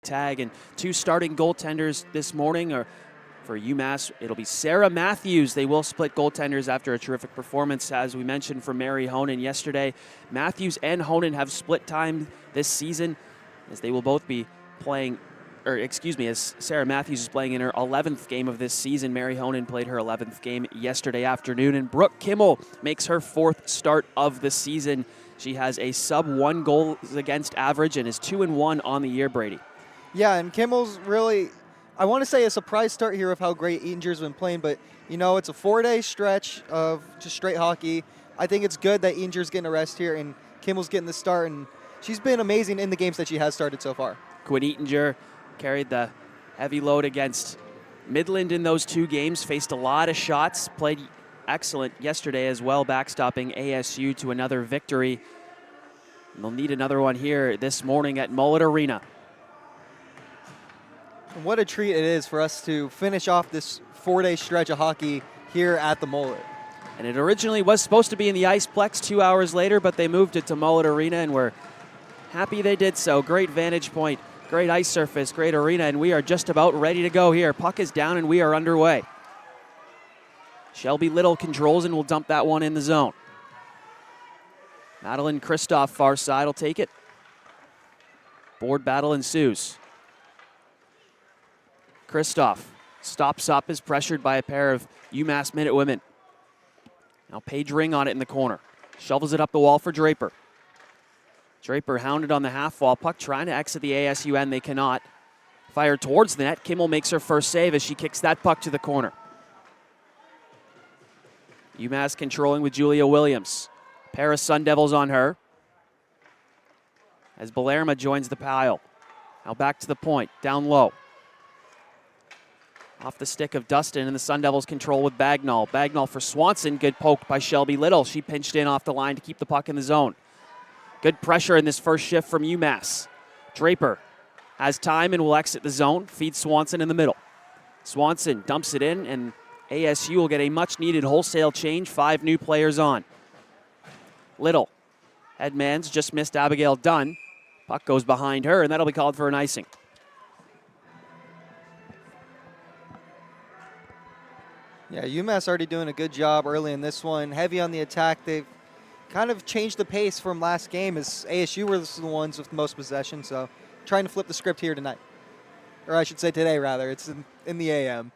tag, and two starting goaltenders this morning are for UMass. It'll be Sarah Matthews. They will split goaltenders after a terrific performance, as we mentioned, from Mary Honan yesterday. Matthews and Honan have split time this season, as they will both be playing, as Sarah Matthews is playing in her 11th game of this season. Mary Honan played her 11th game yesterday afternoon, and Brooke Kimmel makes her 4th start of the season. She has a sub-1 goals against average and is 2-1 on the year, Brady. Yeah, and Kimmel's really, I want to say, a surprise start here of how great Etinger's been playing, but, you know, it's a 4-day stretch of just straight hockey. I think it's good that Etinger's getting a rest here and Kimmel's getting the start, and she's been amazing in the games that she has started so far. Quinn Etinger carried the heavy load against Midland in those 2 games, faced a lot of shots, played excellent yesterday as well, backstopping ASU to another victory. And they'll need another one here this morning at Mullett Arena. And what a treat it is for us to finish off this 4-day stretch of hockey here at the Mullett. And it originally was supposed to be in the Iceplex 2 hours later, but they moved it to Mullett Arena, and we're happy they did so. Great vantage point, great ice surface, great arena, and we are just about ready to go here. Puck is down and we are underway. Shelby Little controls and will dump that one in the zone. Madeline Kristoff, far side, will take it. Board battle ensues. Kristoff stops up, is pressured by a pair of UMass Minutewomen. Now Paige Ring on it in the corner. Shovels it up the wall for Draper. Draper hounded on the half wall. Puck trying to exit the ASU end. They cannot. Fired towards the net. Kimmel makes her first save as she kicks that puck to the corner. UMass controlling with Julia Williams. Pair of Sun Devils on her. As Bellerma joins the pile. Now back to the point. Down low. Off the stick of Dustin, and the Sun Devils control with Bagnall. Bagnall for Swanson. Good poke by Shelby Little. She pinched in off the line to keep the puck in the zone. Good pressure in this first shift from UMass. Draper has time and will exit the zone. Feeds Swanson in the middle. Swanson dumps it in, and ASU will get a much-needed wholesale change. 5 new players on. Little. Headmans just missed Abigail Dunn. Puck goes behind her, and that'll be called for an icing. Yeah, UMass already doing a good job early in this one. Heavy on the attack. They've kind of changed the pace from last game, as ASU were the ones with the most possession, so trying to flip the script here tonight. Or I should say today, rather. It's in the AM.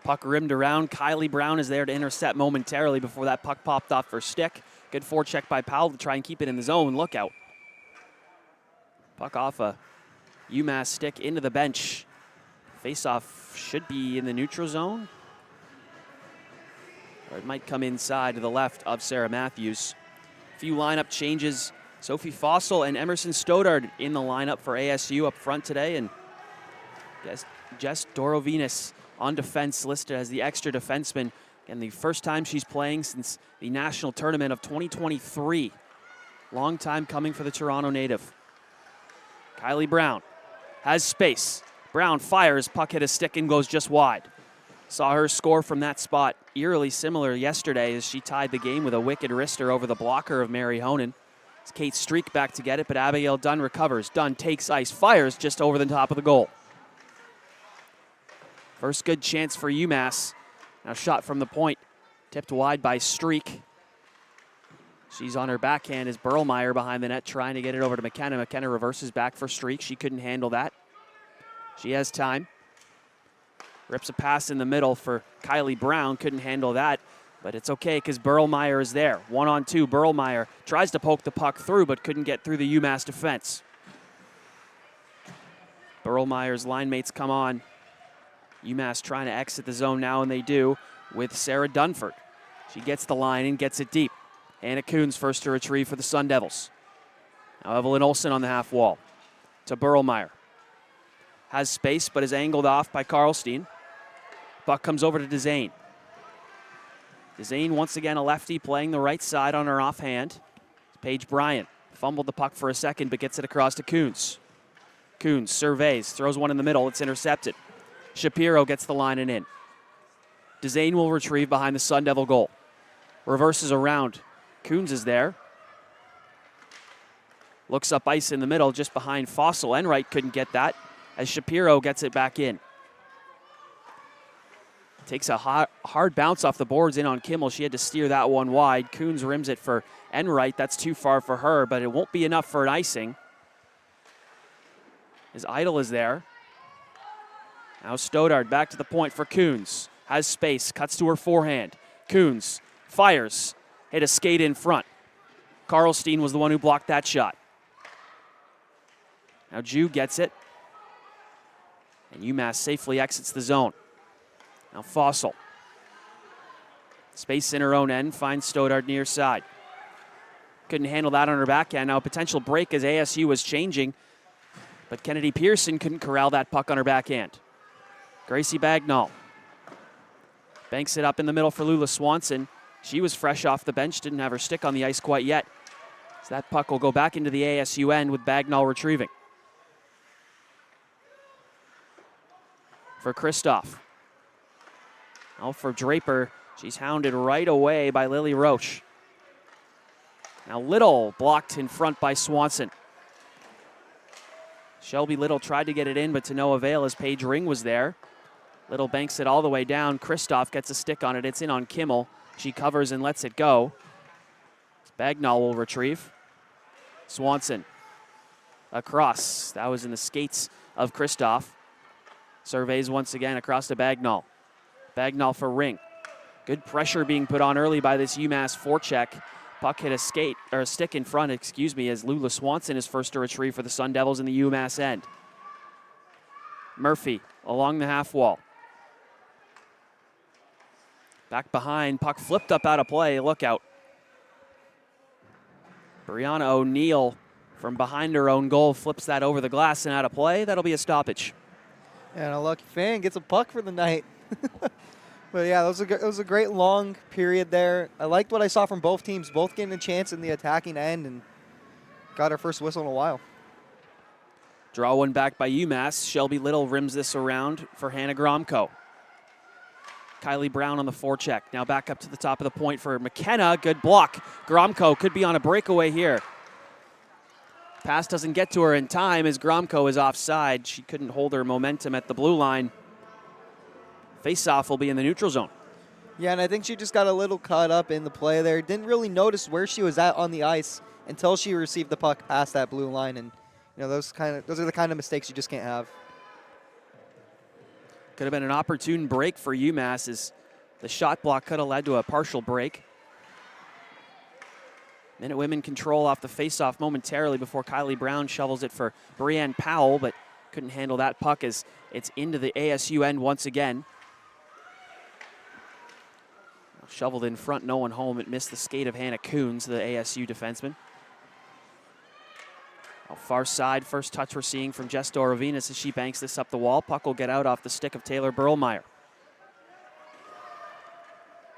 Puck rimmed around. Kylie Brown is there to intercept momentarily before that puck popped off her stick. Good forecheck by Powell to try and keep it in the zone. Look out. Puck off a UMass stick into the bench. Face-off should be in the neutral zone. Or it might come inside to the left of Sarah Matthews. A few lineup changes. Sophie Fossel and Emerson Stoddard in the lineup for ASU up front today. And Jess Dorovinas on defense, listed as the extra defenseman. And the first time she's playing since the national tournament of 2023. Long time coming for the Toronto native. Kylie Brown has space. Brown fires, puck hit a stick and goes just wide. Saw her score from that spot, eerily similar yesterday as she tied the game with a wicked wrister over the blocker of Mary Honan. It's Kate Streak back to get it, but Abigail Dunn recovers. Dunn takes ice, fires just over the top of the goal. First good chance for UMass. Now shot from the point, tipped wide by Streak. She's on her backhand as Burlmeyer behind the net trying to get it over to McKenna. McKenna reverses back for Streak. She couldn't handle that. She has time. Rips a pass in the middle for Kylie Brown. Couldn't handle that, but it's okay because Burlmeyer is there. 1-on-2, Burlmeyer tries to poke the puck through, but couldn't get through the UMass defense. Burlmeyer's line mates come on. UMass trying to exit the zone now, and they do with Sarah Dunford. She gets the line and gets it deep. Anna Coons first to retrieve for the Sun Devils. Now Evelyn Olsen on the half wall to Burlmeyer. Has space, but is angled off by Karlstein. Puck comes over to Dezane. Dezane, once again, a lefty, playing the right side on her offhand. Paige Bryant fumbled the puck for a second, but gets it across to Coons. Coons surveys, throws one in the middle. It's intercepted. Shapiro gets the line and in. Dezane will retrieve behind the Sun Devil goal. Reverses around. Coons is there. Looks up ice in the middle just behind Fossil. Enright couldn't get that as Shapiro gets it back in. Takes a hard bounce off the boards in on Kimmel. She had to steer that one wide. Coons rims it for Enright. That's too far for her, but it won't be enough for an icing. As Idle is there. Now Stoddard back to the point for Coons. Has space, cuts to her forehand. Coons fires, hit a skate in front. Karlstein was the one who blocked that shot. Now Jew gets it. And UMass safely exits the zone. Now Fossil. Space in her own end, finds Stoddard near side. Couldn't handle that on her backhand. Now a potential break as ASU was changing, but Kennedy Pearson couldn't corral that puck on her backhand. Gracie Bagnall banks it up in the middle for Lula Swanson. She was fresh off the bench, didn't have her stick on the ice quite yet. So that puck will go back into the ASU end with Bagnall retrieving. For Kristoff. Now for Draper, she's hounded right away by Lily Roche. Now Little blocked in front by Swanson. Shelby Little tried to get it in, but to no avail as Paige Ring was there. Little banks it all the way down. Kristoff gets a stick on it. It's in on Kimmel. She covers and lets it go. Bagnall will retrieve. Swanson across. That was in the skates of Kristoff. Surveys once again across to Bagnall. Bagnall for Ring. Good pressure being put on early by this UMass forecheck. Puck hit a stick in front, as Lula Swanson is first to retrieve for the Sun Devils in the UMass end. Murphy along the half wall. Back behind, puck flipped up out of play, look out. Brianna O'Neill from behind her own goal flips that over the glass and out of play. That'll be a stoppage. And a lucky fan gets a puck for the night. But yeah, it was a great long period there. I liked what I saw from both teams, both getting a chance in the attacking end and got our first whistle in a while. Draw one back by UMass. Shelby Little rims this around for Hannah Gromko. Kylie Brown on the forecheck. Now back up to the top of the point for McKenna. Good block. Gromko could be on a breakaway here. Pass doesn't get to her in time as Gromko is offside. She couldn't hold her momentum at the blue line. Face-off will be in the neutral zone. Yeah, and I think she just got a little caught up in the play there. Didn't really notice where she was at on the ice until she received the puck past that blue line. And those are the kind of mistakes you just can't have. Could have been an opportune break for UMass as the shot block could have led to a partial break. Minutewomen control off the face-off momentarily before Kylie Brown shovels it for Brianne Powell, but couldn't handle that puck as it's into the ASU end once again. Shoveled in front, no one home. It missed the skate of Hannah Coons, the ASU defenseman. Far side, first touch we're seeing from Jess Dorovinas as she banks this up the wall. Puck will get out off the stick of Taylor Burlmeyer.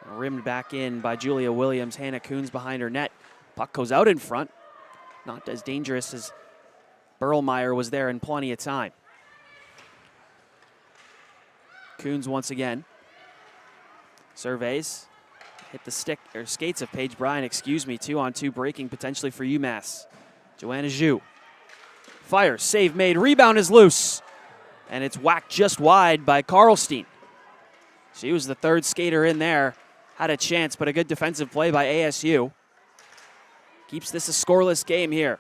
Rimmed back in by Julia Williams. Hannah Coons behind her net. Puck goes out in front. Not as dangerous as Burlmeyer was there in plenty of time. Coons once again. Surveys. Hit the stick, or skates of Paige Bryan, 2-on-2 breaking potentially for UMass. Joanna Zhu. Fires, save made, rebound is loose. And it's whacked just wide by Karlstein. She was the third skater in there. Had a chance, but a good defensive play by ASU. Keeps this a scoreless game here.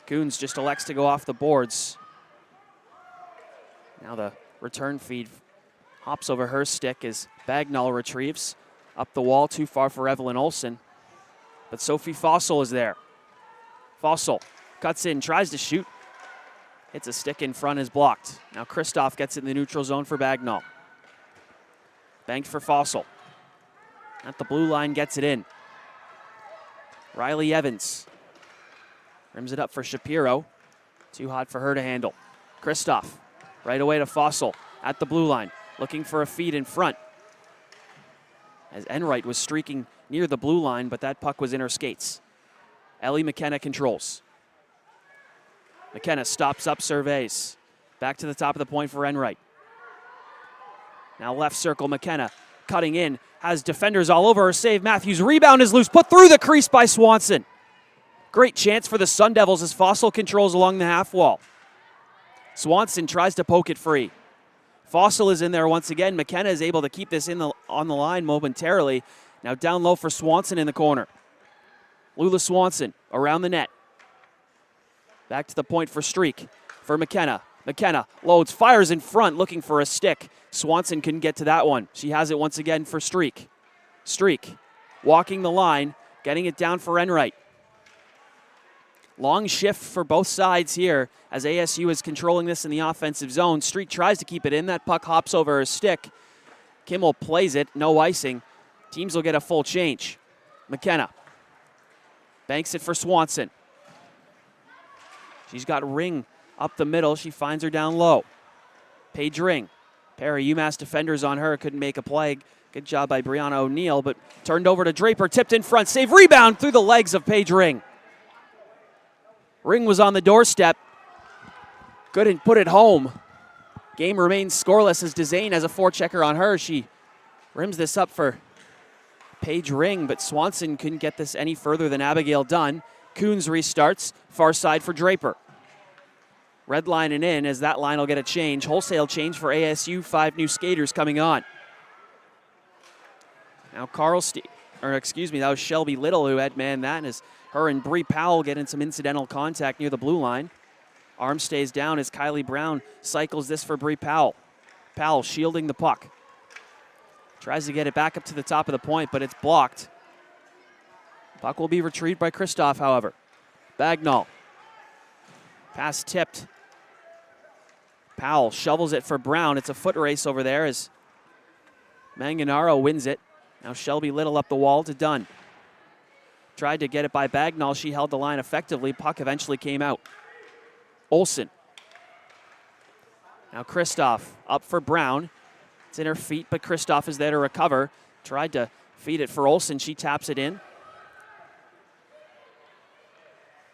Coons just elects to go off the boards. Now the return feed hops over her stick as Bagnall retrieves. Up the wall, too far for Evelyn Olsen. But Sophie Fossil is there. Fossil cuts in, tries to shoot. Hits a stick in front, is blocked. Now Kristoff gets it in the neutral zone for Bagnall. Banked for Fossil. At the blue line, gets it in. Riley Evans rims it up for Shapiro. Too hot for her to handle. Kristoff right away to Fossil at the blue line. Looking for a feed in front. As Enright was streaking near the blue line, but that puck was in her skates. Ellie McKenna controls. McKenna stops up, surveys. Back to the top of the point for Enright. Now left circle, McKenna cutting in. Has defenders all over her. Save Matthews. Rebound is loose. Put through the crease by Swanson. Great chance for the Sun Devils as Fossil controls along the half wall. Swanson tries to poke it free. Fossil is in there once again. McKenna is able to keep this on the line momentarily. Now down low for Swanson in the corner. Lula Swanson around the net. Back to the point for Streak for McKenna. McKenna loads, fires in front, looking for a stick. Swanson couldn't get to that one. She has it once again for Streak. Streak walking the line, getting it down for Enright. Long shift for both sides here as ASU is controlling this in the offensive zone. Streak tries to keep it in. That puck hops over her stick. Kimmel plays it, no icing. Teams will get a full change. McKenna banks it for Swanson. She's got Ring up the middle. She finds her down low. Paige Ring. Pair of UMass defenders on her. Couldn't make a play. Good job by Brianna O'Neill, but turned over to Draper. Tipped in front. Save, rebound through the legs of Paige Ring. Ring was on the doorstep. Couldn't put it home. Game remains scoreless as DeZane has a forechecker on her. She rims this up for Paige Ring, but Swanson couldn't get this any further than Abigail Dunn. Coons restarts, far side for Draper. Red line and in as that line will get a change. Wholesale change for ASU, 5 new skaters coming on. Now that was Shelby Little who had manned that, as her and Bree Powell getting some incidental contact near the blue line. Arm stays down as Kylie Brown cycles this for Bree Powell. Powell shielding the puck. Tries to get it back up to the top of the point, but it's blocked. Puck will be retrieved by Kristoff, however. Bagnall. Pass tipped. Powell shovels it for Brown. It's a foot race over there as Manganaro wins it. Now Shelby Little up the wall to Dunn. Tried to get it by Bagnall. She held the line effectively. Puck eventually came out. Olsen. Now Kristoff up for Brown. It's in her feet, but Kristoff is there to recover. Tried to feed it for Olsen. She taps it in.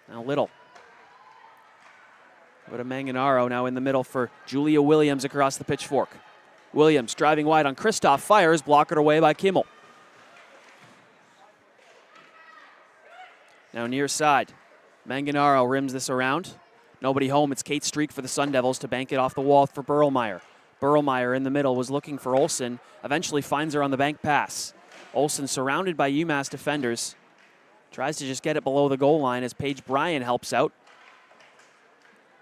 Now Little. Go to Manganaro now in the middle for Julia Williams across the pitchfork. Williams driving wide on Kristoff. Fires, blockered away by Kimmel. Now near side. Manganaro rims this around. Nobody home. It's Kate Streak for the Sun Devils to bank it off the wall for Burlmeyer. Burlmeyer in the middle was looking for Olsen. Eventually finds her on the bank pass. Olsen surrounded by UMass defenders. Tries to just get it below the goal line as Paige Bryan helps out.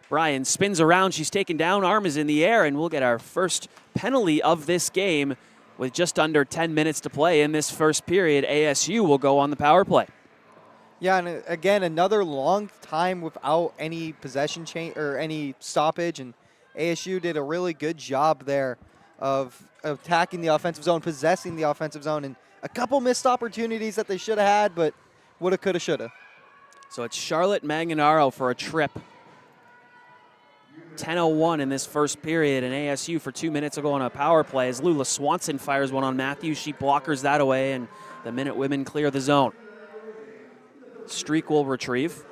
Bryan spins around. She's taken down. Arm is in the air, and we'll get our first penalty of this game with just under 10 minutes to play in this first period. ASU will go on the power play. Yeah, and again, another long time without any possession change or any stoppage, and ASU did a really good job there of attacking the offensive zone, possessing the offensive zone, and a couple missed opportunities that they should have had, but woulda, coulda, shoulda. So it's Charlotte Manganaro for a trip. 10:01 in this first period, and ASU for 2 minutes will go on a power play as Lula Swanson fires one on Matthews. She blockers that away, and the Minutemen clear the zone. Streak will retrieve.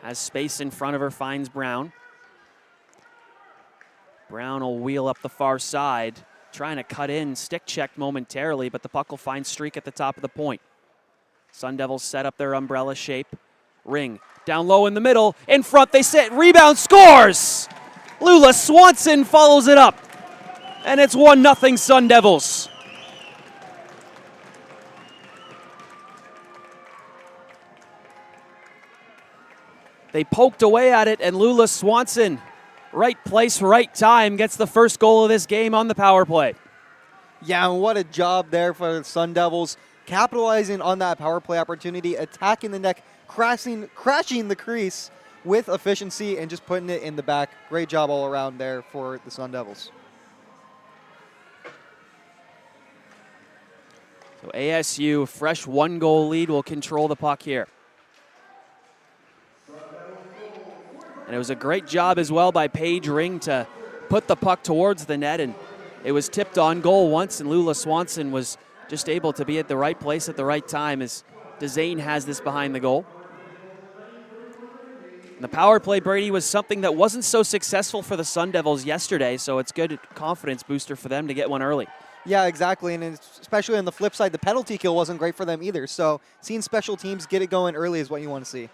Has space in front of her, finds Brown. Brown will wheel up the far side, trying to cut in, stick checked momentarily, but the puck will find Streak at the top of the point. Sun Devils set up their umbrella shape. Ring down low in the middle, in front they sit, rebound, scores! Lula Swanson follows it up, and it's 1-0 Sun Devils. They poked away at it, and Lula Swanson, right place, right time, gets the first goal of this game on the power play. Yeah, and what a job there for the Sun Devils, capitalizing on that power play opportunity, attacking the neck, crashing the crease with efficiency, and just putting it in the back. Great job all around there for the Sun Devils. So ASU, fresh 1-goal lead, will control the puck here. And it was a great job as well by Paige Ring to put the puck towards the net, and it was tipped on goal once, and Lula Swanson was just able to be at the right place at the right time as DeZane has this behind the goal. And the power play, Brady, was something that wasn't so successful for the Sun Devils yesterday, so it's good confidence booster for them to get one early. Yeah, exactly, and especially on the flip side, the penalty kill wasn't great for them either. So seeing special teams get it going early is what you want to see.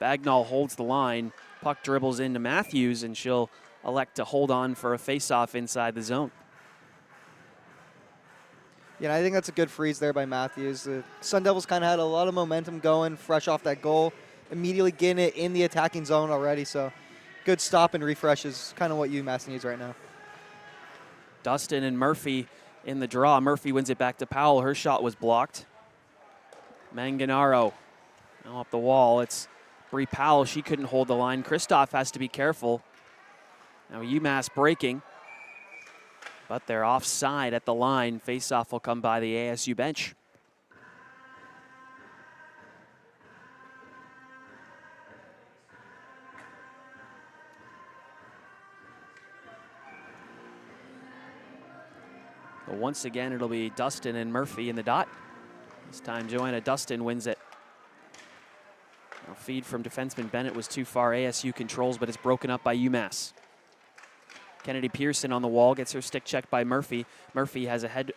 Bagnall holds the line. Puck dribbles into Matthews, and she'll elect to hold on for a face-off inside the zone. Yeah, I think that's a good freeze there by Matthews. The Sun Devils kind of had a lot of momentum going, fresh off that goal, immediately getting it in the attacking zone already. So good stop and refresh is kind of what UMass needs right now. Dustin and Murphy in the draw. Murphy wins it back to Powell. Her shot was blocked. Manganaro now up the wall. It's Bree Powell. She couldn't hold the line. Kristoff has to be careful. Now UMass breaking, but they're offside at the line. Faceoff will come by the ASU bench. But once again, it'll be Dustin and Murphy in the dot. This time, Joanna Dustin wins it. Now, feed from defenseman Bennett was too far. ASU controls, but it's broken up by UMass. Kennedy Pearson on the wall, gets her stick checked by Murphy. Murphy has had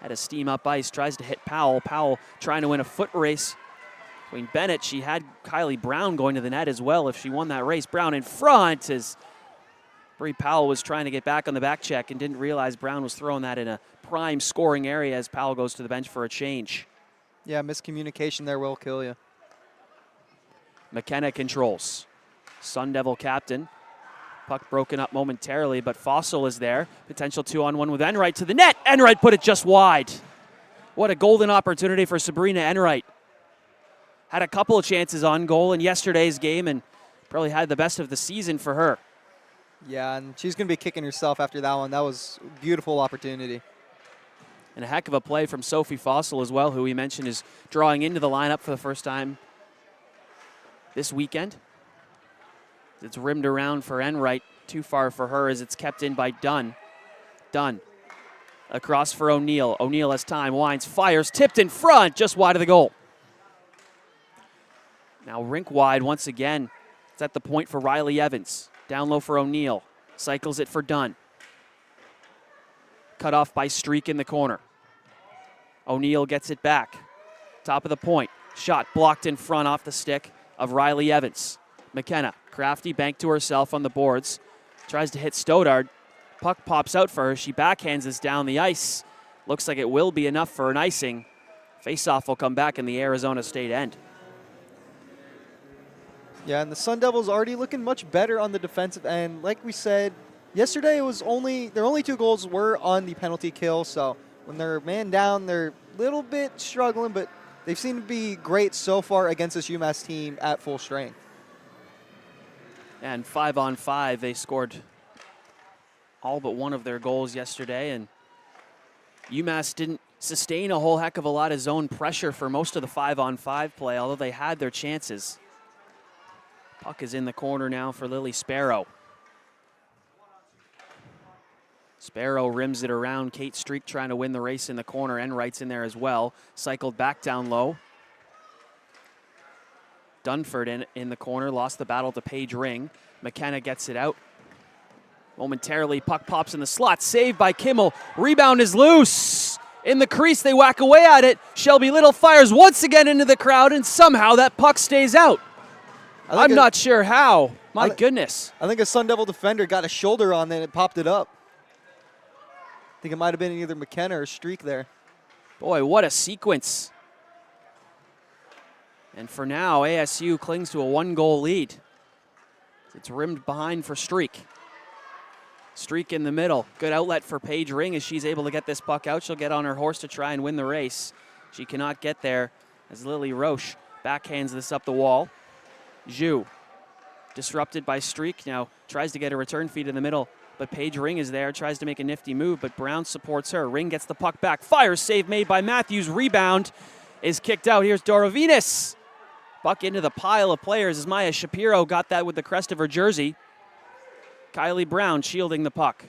a steam up ice, tries to hit Powell. Powell trying to win a foot race between Bennett. She had Kylie Brown going to the net as well if she won that race. Brown in front as Bree Powell was trying to get back on the back check and didn't realize Brown was throwing that in a prime scoring area as Powell goes to the bench for a change. Yeah, miscommunication there will kill you. McKenna controls. Sun Devil captain. Puck broken up momentarily, but Fossil is there. Potential 2-on-1 with Enright to the net. Enright put it just wide. What a golden opportunity for Sabrina Enright. Had a couple of chances on goal in yesterday's game and probably had the best of the season for her. Yeah, and she's going to be kicking herself after that one. That was a beautiful opportunity. And a heck of a play from Sophie Fossil as well, who we mentioned is drawing into the lineup for the first time this weekend. It's rimmed around for Enright. Too far for her as it's kept in by Dunn. Dunn across for O'Neill. O'Neill has time, winds, fires, tipped in front, just wide of the goal. Now rink wide once again. It's at the point for Riley Evans. Down low for O'Neill. Cycles it for Dunn. Cut off by Streak in the corner. O'Neill gets it back. Top of the point. Shot blocked in front off the stick of Riley Evans. McKenna, crafty, banked to herself on the boards. Tries to hit Stoddard. Puck pops out for her. She backhands this down the ice. Looks like it will be enough for an icing. Faceoff will come back in the Arizona State end. Yeah, and the Sun Devils already looking much better on the defensive end. Like we said, yesterday it was their only 2 goals were on the penalty kill. So when they're man down, they're a little bit struggling, but they've seemed to be great so far against this UMass team at full strength. And 5-on-5, they scored all but one of their goals yesterday, and UMass didn't sustain a whole heck of a lot of zone pressure for most of the 5-on-5 play, although they had their chances. Puck is in the corner now for Lily Sparrow. Sparrow rims it around. Kate Streak trying to win the race in the corner. Enright's in there as well. Cycled back down low. Dunford in the corner, lost the battle to Paige Ring. McKenna gets it out. Momentarily, puck pops in the slot. Saved by Kimmel. Rebound is loose. In the crease, they whack away at it. Shelby Little fires once again into the crowd, and somehow that puck stays out. I'm not sure how. My goodness. I think a Sun Devil defender got a shoulder on and it popped it up. I think it might have been either McKenna or Streak there. Boy, what a sequence. And for now, ASU clings to a 1-goal lead. It's rimmed behind for Streak. Streak in the middle. Good outlet for Paige Ring as she's able to get this puck out. She'll get on her horse to try and win the race. She cannot get there as Lily Roche backhands this up the wall. Zhu, disrupted by Streak, now tries to get a return feed in the middle, but Paige Ring is there, tries to make a nifty move, but Brown supports her. Ring gets the puck back, fires, save made by Matthews, rebound is kicked out. Here's Dorovinas. Puck into the pile of players as Maya Shapiro got that with the crest of her jersey. Kylie Brown shielding the puck.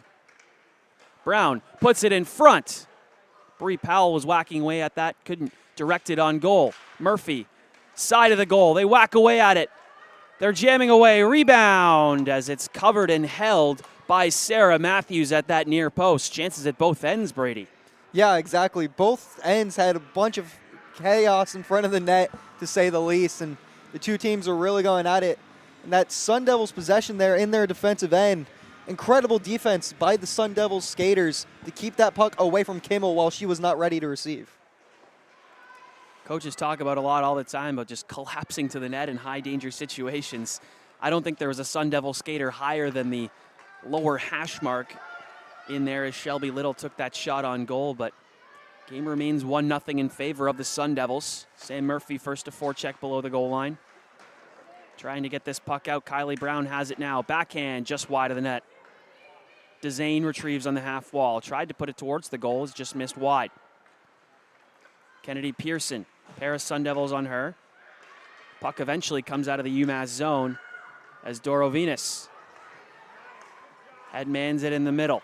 Brown puts it in front. Bree Powell was whacking away at that, couldn't direct it on goal. Murphy, side of the goal, they whack away at it. They're jamming away, rebound as it's covered and held by Sarah Matthews at that near post. Chances at both ends, Brady. Yeah, exactly. Both ends had a bunch of chaos in front of the net, to say the least, and the two teams are really going at it. And that Sun Devils possession there in their defensive end, incredible defense by the Sun Devils skaters to keep that puck away from Kimmel while she was not ready to receive. Coaches talk about a lot all the time about just collapsing to the net in high danger situations. I don't think there was a Sun Devil skater higher than the lower hash mark in there as Shelby Little took that shot on goal, but game remains 1-0 in favor of the Sun Devils. Sam Murphy first to forecheck below the goal line. Trying to get this puck out. Kylie Brown has it now. Backhand just wide of the net. Dezane retrieves on the half wall. Tried to put it towards the goal. It's just missed wide. Kennedy Pearson. Pair of Sun Devils on her. Puck eventually comes out of the UMass zone as Doro Venus headmans it in the middle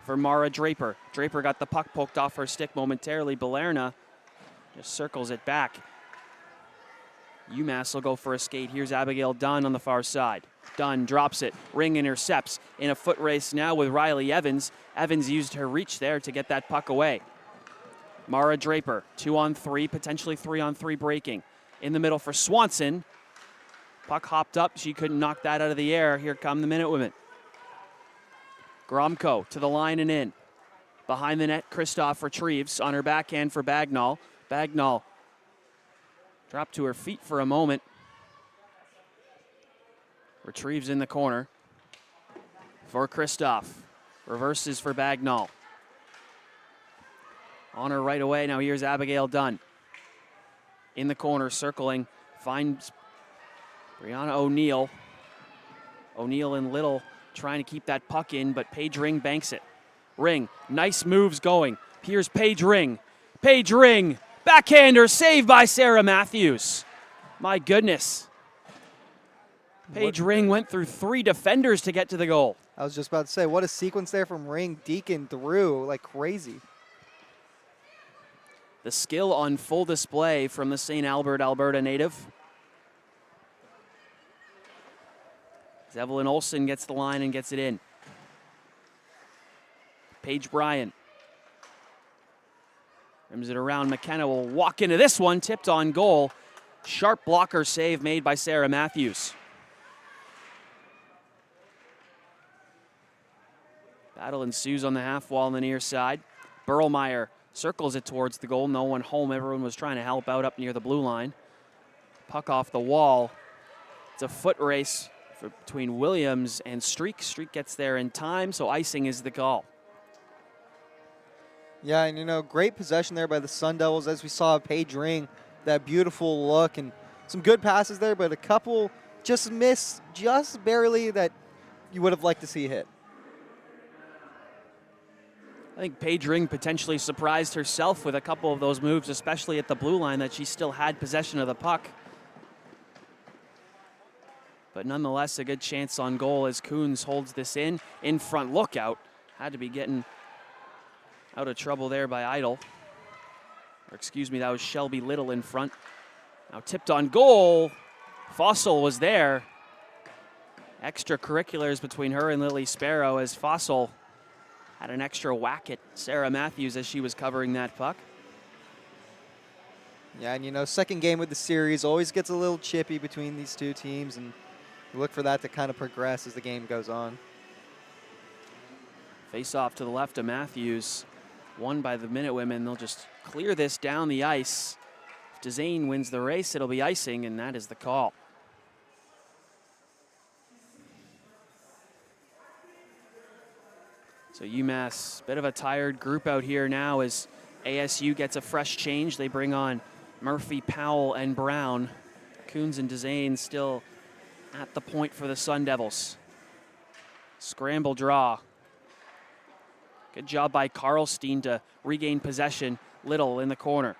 for Mara Draper. Draper got the puck poked off her stick momentarily. Belerna just circles it back. UMass will go for a skate. Here's Abigail Dunn on the far side. Dunn drops it. Ring intercepts in a foot race now with Riley Evans. Evans used her reach there to get that puck away. Mara Draper, 2-on-3, potentially 3-on-3 breaking. In the middle for Swanson. Puck hopped up. She couldn't knock that out of the air. Here come the Minutewomen. Gromko to the line and in. Behind the net, Kristoff retrieves on her backhand for Bagnall. Bagnall dropped to her feet for a moment. Retrieves in the corner for Kristoff. Reverses for Bagnall. On her right away, now here's Abigail Dunn. In the corner, circling, finds Brianna O'Neill. O'Neill and Little trying to keep that puck in, but Paige Ring banks it. Ring, nice moves going. Here's Paige Ring. Paige Ring, backhander, saved by Sarah Matthews. My goodness. Paige Ring went through 3 defenders to get to the goal. I was just about to say, what a sequence there from Ring, Deacon through like crazy. The skill on full display from the St. Albert, Alberta native. As Evelyn Olsen gets the line and gets it in. Paige Bryan. Rims it around. McKenna will walk into this one, tipped on goal. Sharp blocker save made by Sarah Matthews. Battle ensues on the half wall on the near side. Burlmeyer circles it towards the goal. No one home. Everyone was trying to help out up near the blue line. Puck off the wall. It's a foot race between Williams and Streak. Streak gets there in time, so icing is the call. Yeah, and you know, great possession there by the Sun Devils as we saw Paige Ring. That beautiful look and some good passes there, but a couple just missed just barely that you would have liked to see hit. I think Paige Ring potentially surprised herself with a couple of those moves, especially at the blue line, that she still had possession of the puck. But nonetheless, a good chance on goal as Coons holds this in front. Lookout. Had to be getting out of trouble there by Idle. Or excuse me, that was Shelby Little in front. Now tipped on goal. Fossil was there. Extracurriculars between her and Lily Sparrow as Fossil had an extra whack at Sarah Matthews as she was covering that puck. Yeah, and you know, second game with the series always gets a little chippy between these two teams, and you look for that to kind of progress as the game goes on. Face off to the left of Matthews. Won by the Minutewomen. They'll just clear this down the ice. If Dezane wins the race, it'll be icing, and that is the call. So UMass, bit of a tired group out here now as ASU gets a fresh change. They bring on Murphy, Powell, and Brown. Coons and Dezane still at the point for the Sun Devils. Scramble draw. Good job by Karlstein to regain possession. Little in the corner.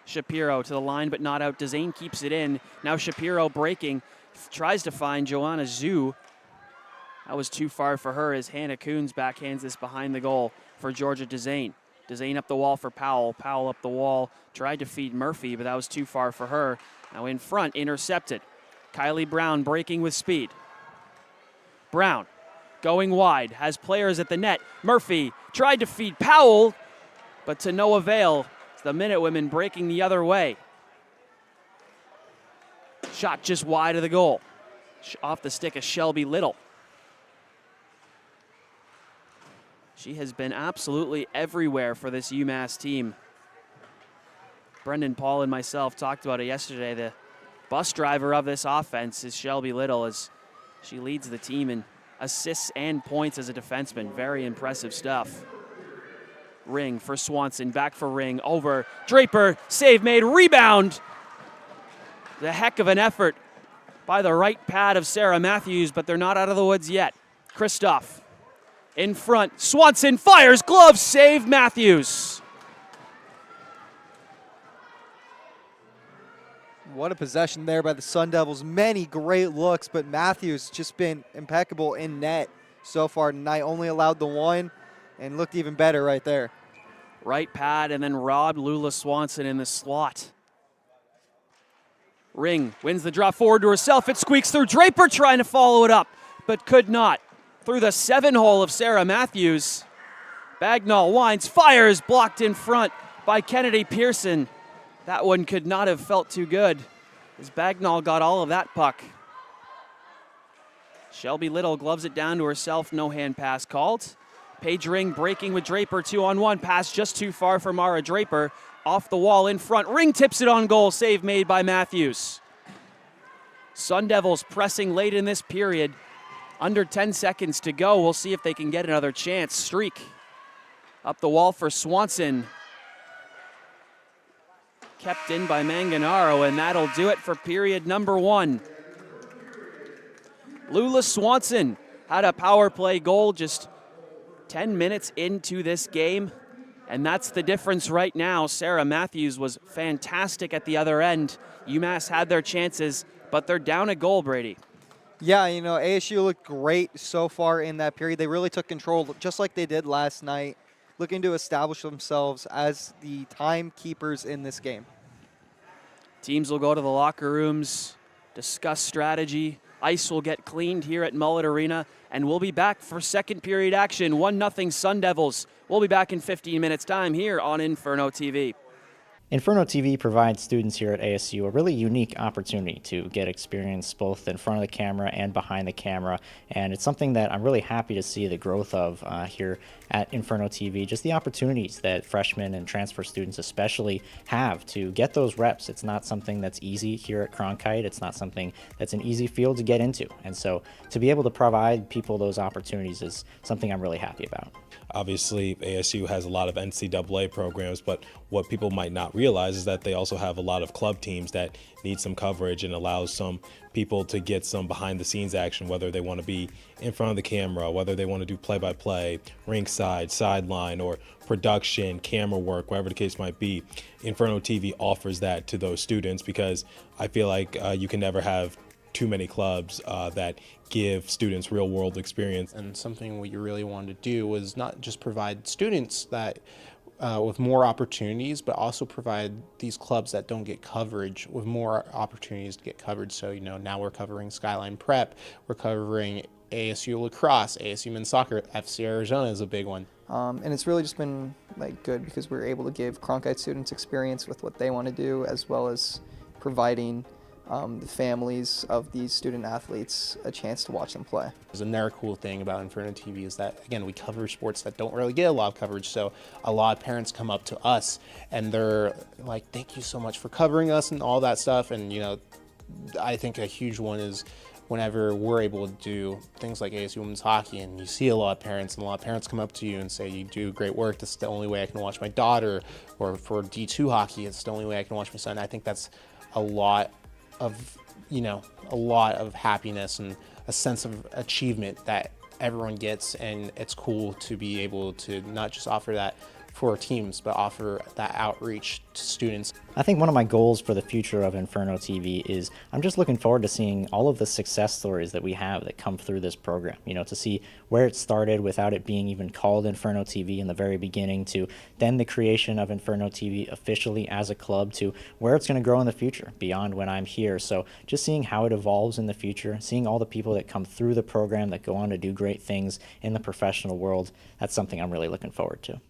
Shapiro to the line, but not out. Dezane keeps it in. Now Shapiro breaking. Tries to find Joanna Zhu. That was too far for her as Hannah Coons backhands this behind the goal for Georgia Dezane. Dezane up the wall for Powell. Powell up the wall. Tried to feed Murphy, but that was too far for her. Now in front, intercepted. Kylie Brown breaking with speed. Brown going wide, has players at the net. Murphy tried to feed Powell, but to no avail. It's the Minutewomen breaking the other way. Shot just wide of the goal. Off the stick of Shelby Little. She has been absolutely everywhere for this UMass team. Brendan, Paul, and myself talked about it yesterday. The bus driver of this offense is Shelby Little, as she leads the team in assists and points as a defenseman. Very impressive stuff. Ring for Swanson, back for Ring, over Draper, save made, rebound. The heck of an effort by the right pad of Sarah Matthews, but they're not out of the woods yet. Kristoff in front, Swanson fires, glove save, Matthews. What a possession there by the Sun Devils. Many great looks, but Matthews just been impeccable in net so far tonight. Only allowed the one and looked even better right there. Right pad and then robbed Lula Swanson in the slot. Ring wins the draw forward to herself. It squeaks through. Draper trying to follow it up, but could not. Through the 7-hole of Sarah Matthews. Bagnall winds, fires, blocked in front by Kennedy Pearson. That one could not have felt too good, as Bagnall got all of that puck. Shelby Little gloves it down to herself. No hand pass called. Paige Ring breaking with Draper, 2-on-1. Pass just too far for Mara Draper. Off the wall in front. Ring tips it on goal. Save made by Matthews. Sun Devils pressing late in this period. Under 10 seconds to go. We'll see if they can get another chance. Streak up the wall for Swanson. Kept in by Manganaro, and that'll do it for period number 1. Lula Swanson had a power play goal just 10 minutes into this game. And that's the difference right now. Sarah Matthews was fantastic at the other end. UMass had their chances, but they're down a goal, Brady. Yeah, you know, ASU looked great so far in that period. They really took control, just like they did last night, looking to establish themselves as the timekeepers in this game. Teams will go to the locker rooms, discuss strategy. Ice will get cleaned here at Mullett Arena, and we'll be back for second period action. 1-0 Sun Devils. We'll be back in 15 minutes' time here on Inferno TV. Inferno TV provides students here at ASU a really unique opportunity to get experience both in front of the camera and behind the camera, and it's something that I'm really happy to see the growth of here at Inferno TV, just the opportunities that freshmen and transfer students especially have to get those reps. It's not something that's easy here at Cronkite. It's not something that's an easy field to get into, and so to be able to provide people those opportunities is something I'm really happy about. Obviously, ASU has a lot of NCAA programs, but what people might not realize is that they also have a lot of club teams that need some coverage and allows some people to get some behind-the-scenes action, whether they want to be in front of the camera, whether they want to do play-by-play, ringside, sideline, or production, camera work, whatever the case might be. Inferno TV offers that to those students because I feel like you can never have too many clubs that give students real world experience. And something we really wanted to do was not just provide students that with more opportunities, but also provide these clubs that don't get coverage with more opportunities to get coverage. So, you know, now we're covering Skyline Prep, we're covering ASU lacrosse, ASU men's soccer, FC Arizona is a big one. And it's really just been like good because we're able to give Cronkite students experience with what they want to do, as well as providing the families of these student athletes a chance to watch them play. Another cool thing about Inferno TV is that, again, we cover sports that don't really get a lot of coverage, so a lot of parents come up to us and they're like, thank you so much for covering us and all that stuff. And, you know, I think a huge one is whenever we're able to do things like ASU women's hockey and you see a lot of parents, and a lot of parents come up to you and say, you do great work, this is the only way I can watch my daughter, or for D2 hockey, it's the only way I can watch my son. I think that's a lot of, you know, a lot of happiness and a sense of achievement that everyone gets, and it's cool to be able to not just offer that for teams, but offer that outreach to students. I think one of my goals for the future of Inferno TV is I'm just looking forward to seeing all of the success stories that we have that come through this program. You know, to see where it started without it being even called Inferno TV in the very beginning, to then the creation of Inferno TV officially as a club, to where it's going to grow in the future beyond when I'm here. So just seeing how it evolves in the future, seeing all the people that come through the program that go on to do great things in the professional world, that's something I'm really looking forward to.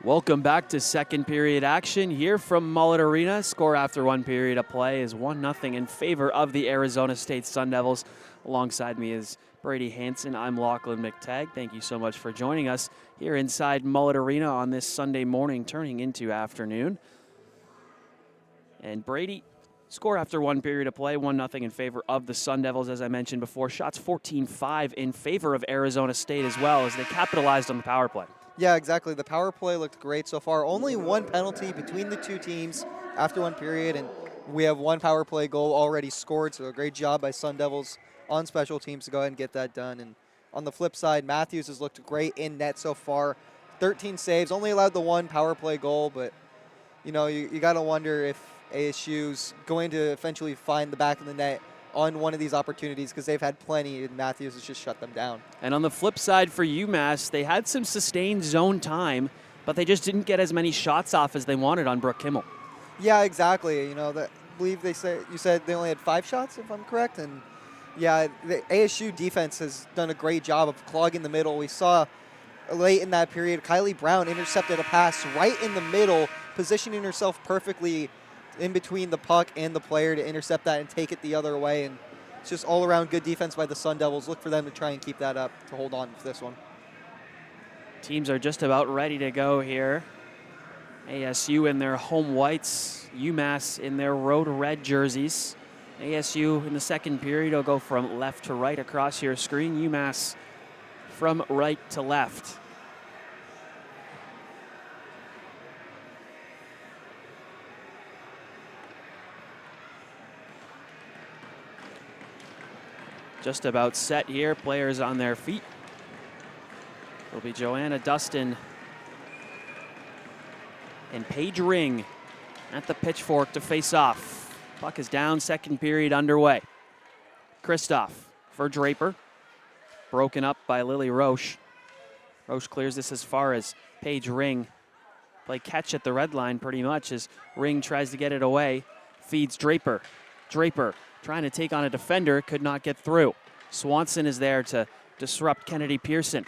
Welcome back to second period action here from Mullett Arena. Score after 1 period of play is 1-0 in favor of the Arizona State Sun Devils. Alongside me is Brady Hanson. I'm Lachlan McTagg. Thank you so much for joining us here inside Mullett Arena on this Sunday morning, turning into afternoon. And Brady, score after 1 period of play, 1-0 in favor of the Sun Devils, as I mentioned before. Shots 14-5 in favor of Arizona State as well, as they capitalized on the power play. Yeah, exactly. The power play looked great so far. Only one penalty between the two teams after 1 period, and we have 1 power play goal already scored, so a great job by Sun Devils on special teams to go ahead and get that done. And on the flip side, Matthews has looked great in net so far. 13 saves, only allowed the 1 power play goal, but you know, you got to wonder if ASU's going to eventually find the back of the net on one of these opportunities, because they've had plenty and Matthews has just shut them down. And on the flip side for UMass, they had some sustained zone time, but they just didn't get as many shots off as they wanted on Brooke Kimmel. Yeah, exactly. You know, I believe you said they only had 5 shots, if I'm correct. And yeah, the ASU defense has done a great job of clogging the middle. We saw late in that period, Kylie Brown intercepted a pass right in the middle, positioning herself perfectly in between the puck and the player to intercept that and take it the other way. And it's just all around good defense by the Sun Devils. Look for them to try and keep that up to hold on to this one. Teams are just about ready to go here. ASU in their home whites, UMass in their road red jerseys. ASU in the second period will go from left to right across your screen. UMass from right to left. Just about set here, players on their feet. It'll be Joanna Dustin and Paige Ring at the pitchfork to face off. Puck is down, second period underway. Kristoff for Draper. Broken up by Lily Roche. Roche clears this as far as Paige Ring. Play catch at the red line pretty much as Ring tries to get it away. Feeds Draper. Draper trying to take on a defender, could not get through. Swanson is there to disrupt Kennedy Pearson.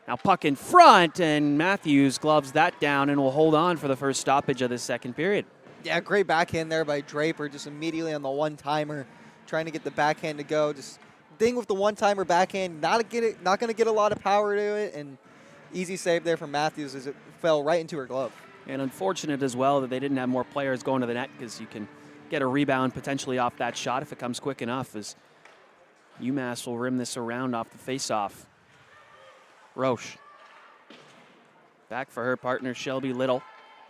Now puck in front, and Matthews gloves that down and will hold on for the first stoppage of the second period. Yeah, great backhand there by Draper, just immediately on the one-timer, trying to get the backhand to go. Just ding with the one-timer backhand, not going to get a lot of power to it, and easy save there from Matthews as it fell right into her glove. And unfortunate as well that they didn't have more players going to the net, because you can get a rebound potentially off that shot if it comes quick enough, as UMass will rim this around off the faceoff. Roche. Back for her partner, Shelby Little.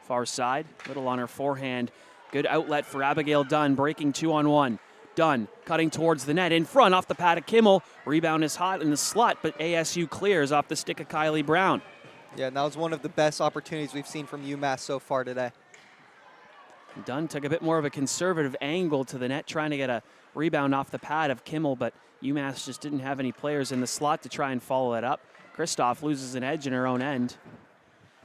Far side, Little on her forehand. Good outlet for Abigail Dunn, breaking 2-on-1. Dunn cutting towards the net, in front off the pad of Kimmel. Rebound is hot in the slot, but ASU clears off the stick of Kylie Brown. Yeah, and that was one of the best opportunities we've seen from UMass so far today. Dunn took a bit more of a conservative angle to the net, trying to get a rebound off the pad of Kimmel, but UMass just didn't have any players in the slot to try and follow it up. Kristoff loses an edge in her own end.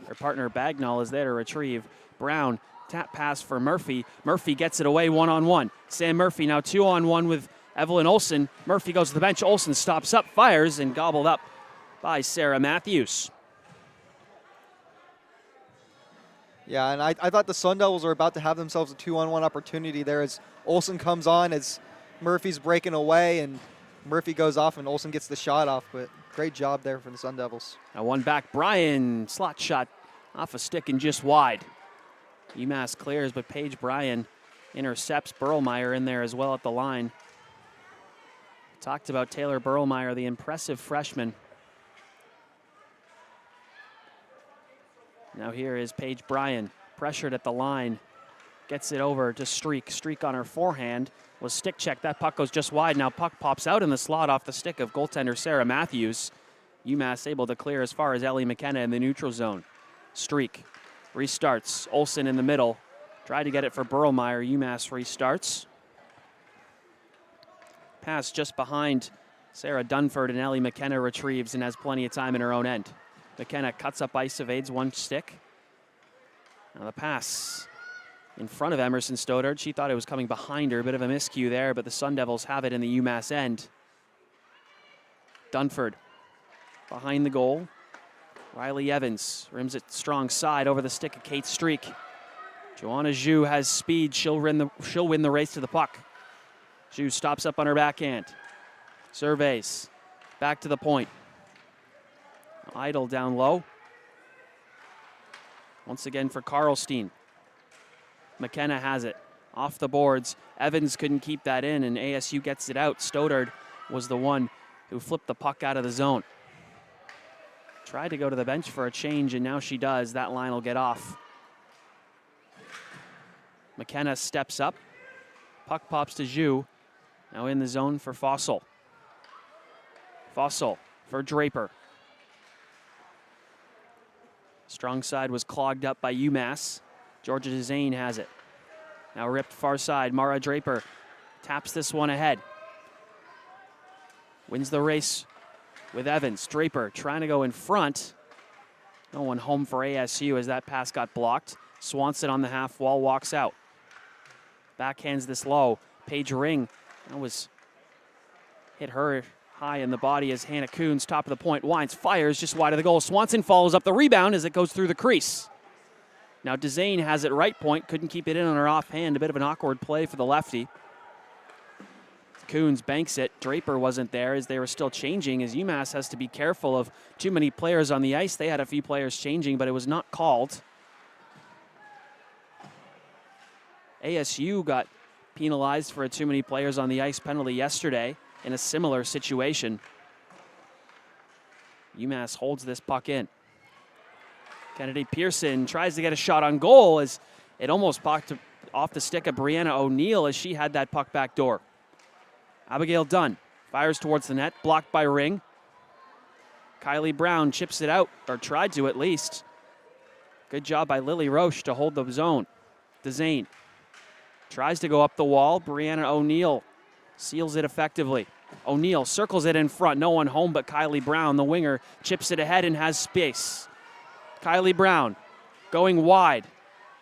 Her partner Bagnall is there to retrieve. Brown, tap pass for Murphy. Murphy gets it away 1-on-1. Sam Murphy now 2-on-1 with Evelyn Olsen. Murphy goes to the bench. Olsen stops up, fires, and gobbled up by Sarah Matthews. Yeah, and I thought the Sun Devils were about to have themselves a 2-on-1 opportunity there as Olsen comes on, as Murphy's breaking away, and Murphy goes off and Olsen gets the shot off, but great job there for the Sun Devils. Now one back, Bryan, slot shot off a stick and just wide. UMass clears, but Paige Bryan intercepts. Burlmeyer in there as well at the line. Talked about Taylor Burlmeyer, the impressive freshman. Now here is Paige Bryan, pressured at the line. Gets it over to Streak. Streak on her forehand was stick checked. That puck goes just wide. Now puck pops out in the slot off the stick of goaltender Sarah Matthews. UMass able to clear as far as Ellie McKenna in the neutral zone. Streak restarts. Olsen in the middle. Tried to get it for Burlmeyer. UMass restarts. Pass just behind Sarah Dunford, and Ellie McKenna retrieves and has plenty of time in her own end. McKenna cuts up ice, evades one stick. Now the pass in front of Emerson Stoddard. She thought it was coming behind her. A bit of a miscue there, but the Sun Devils have it in the UMass end. Dunford behind the goal. Riley Evans rims it strong side over the stick of Kate Streak. Joanna Zhu has speed. She'll win the race to the puck. Zhu stops up on her backhand. Surveys. Back to the point. Idle down low. Once again for Karlstein. McKenna has it. Off the boards. Evans couldn't keep that in, and ASU gets it out. Stoddard was the one who flipped the puck out of the zone. Tried to go to the bench for a change, and now she does. That line will get off. McKenna steps up. Puck pops to Zhu. Now in the zone for Fossil. Fossil for Draper. Strong side was clogged up by UMass. Georgia Zane has it. Now ripped far side. Mara Draper taps this one ahead. Wins the race with Evans. Draper trying to go in front. No one home for ASU as that pass got blocked. Swanson on the half wall walks out. Backhands this low. Paige Ring. That was hit her high in the body as Hannah Coons, top of the point, winds, fires just wide of the goal. Swanson follows up the rebound as it goes through the crease. Now DeZane has it right point, couldn't keep it in on her offhand. A bit of an awkward play for the lefty. Coons banks it. Draper wasn't there as they were still changing, as UMass has to be careful of too many players on the ice. They had a few players changing, but it was not called. ASU got penalized for a too many players on the ice penalty yesterday in a similar situation. UMass holds this puck in. Kennedy Pearson tries to get a shot on goal as it almost popped off the stick of Brianna O'Neill as she had that puck back door. Abigail Dunn fires towards the net, blocked by Ring. Kylie Brown chips it out, or tried to at least. Good job by Lily Roche to hold the zone. DeZane tries to go up the wall. Brianna O'Neill seals it effectively. O'Neill circles it in front. No one home but Kylie Brown. The winger chips it ahead and has space. Kylie Brown going wide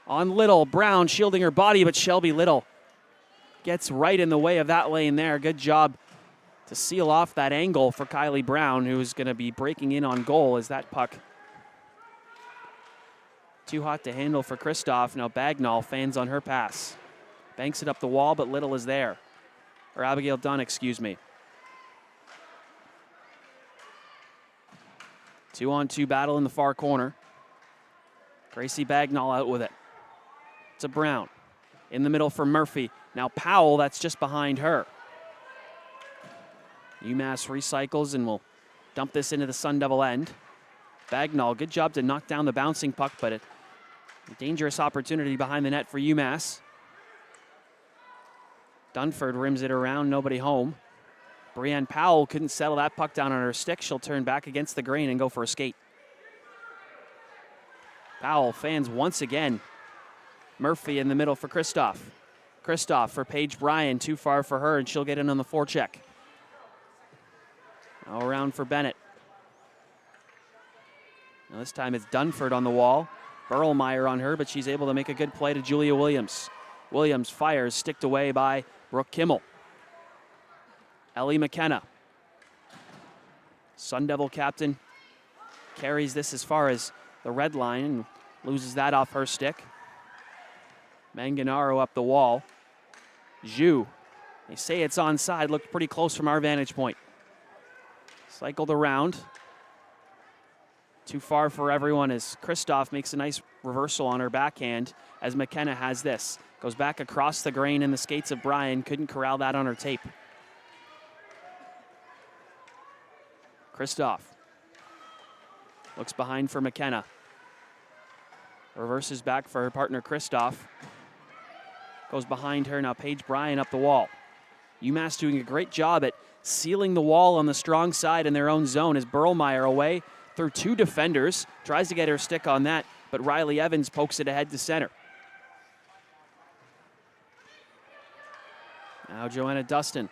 on Little. Brown shielding her body, but Shelby Little gets right in the way of that lane there. Good job to seal off that angle for Kylie Brown, who's going to be breaking in on goal as that puck too hot to handle for Kristoff. Now Bagnall fans on her pass. Banks it up the wall, but Little is there. Or Abigail Dunn, excuse me. 2-on-2 battle in the far corner. Gracie Bagnall out with it. It's a Brown. In the middle for Murphy. Now Powell, that's just behind her. UMass recycles and will dump this into the Sun Devil end. Bagnall, good job to knock down the bouncing puck, but a dangerous opportunity behind the net for UMass. Dunford rims it around, nobody home. Brianne Powell couldn't settle that puck down on her stick. She'll turn back against the grain and go for a skate. Powell fans once again. Murphy in the middle for Kristoff. Kristoff for Paige Bryan, too far for her, and she'll get in on the forecheck. Now around for Bennett. Now this time it's Dunford on the wall. Berlmeyer on her, but she's able to make a good play to Julia Williams. Williams fires, sticked away by Brooke Kimmel. Ellie McKenna. Sun Devil captain carries this as far as the red line and loses that off her stick. Manganaro up the wall. Zhu, they say it's onside, looked pretty close from our vantage point. Cycled around. Too far for everyone as Kristoff makes a nice reversal on her backhand as McKenna has this. Goes back across the grain in the skates of Bryan. Couldn't corral that on her tape. Kristoff looks behind for McKenna. Reverses back for her partner Kristoff. Goes behind her now. Paige Bryan up the wall. UMass doing a great job at sealing the wall on the strong side in their own zone as Berlmeyer away through two defenders. Tries to get her stick on that, but Riley Evans pokes it ahead to center. Now Joanna Dustin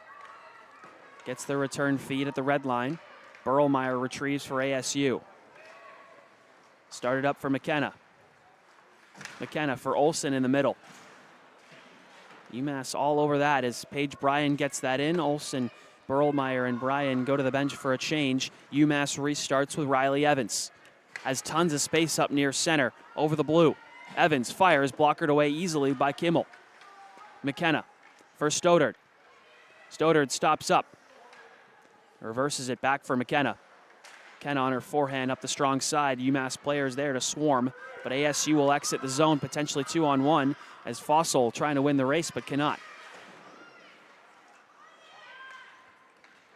gets the return feed at the red line. Berlmeyer retrieves for ASU. Started up for McKenna. McKenna for Olsen in the middle. UMass all over that as Paige Bryan gets that in. Olsen, Berlmeyer, and Bryan go to the bench for a change. UMass restarts with Riley Evans. has tons of space up near center, over the blue. Evans fires, blockered away easily by Kimmel. McKenna for Stoddard. Stoddard stops up. Reverses it back for McKenna. McKenna on her forehand up the strong side. UMass players there to swarm, but ASU will exit the zone, potentially 2-on-1, as Fossil trying to win the race but cannot.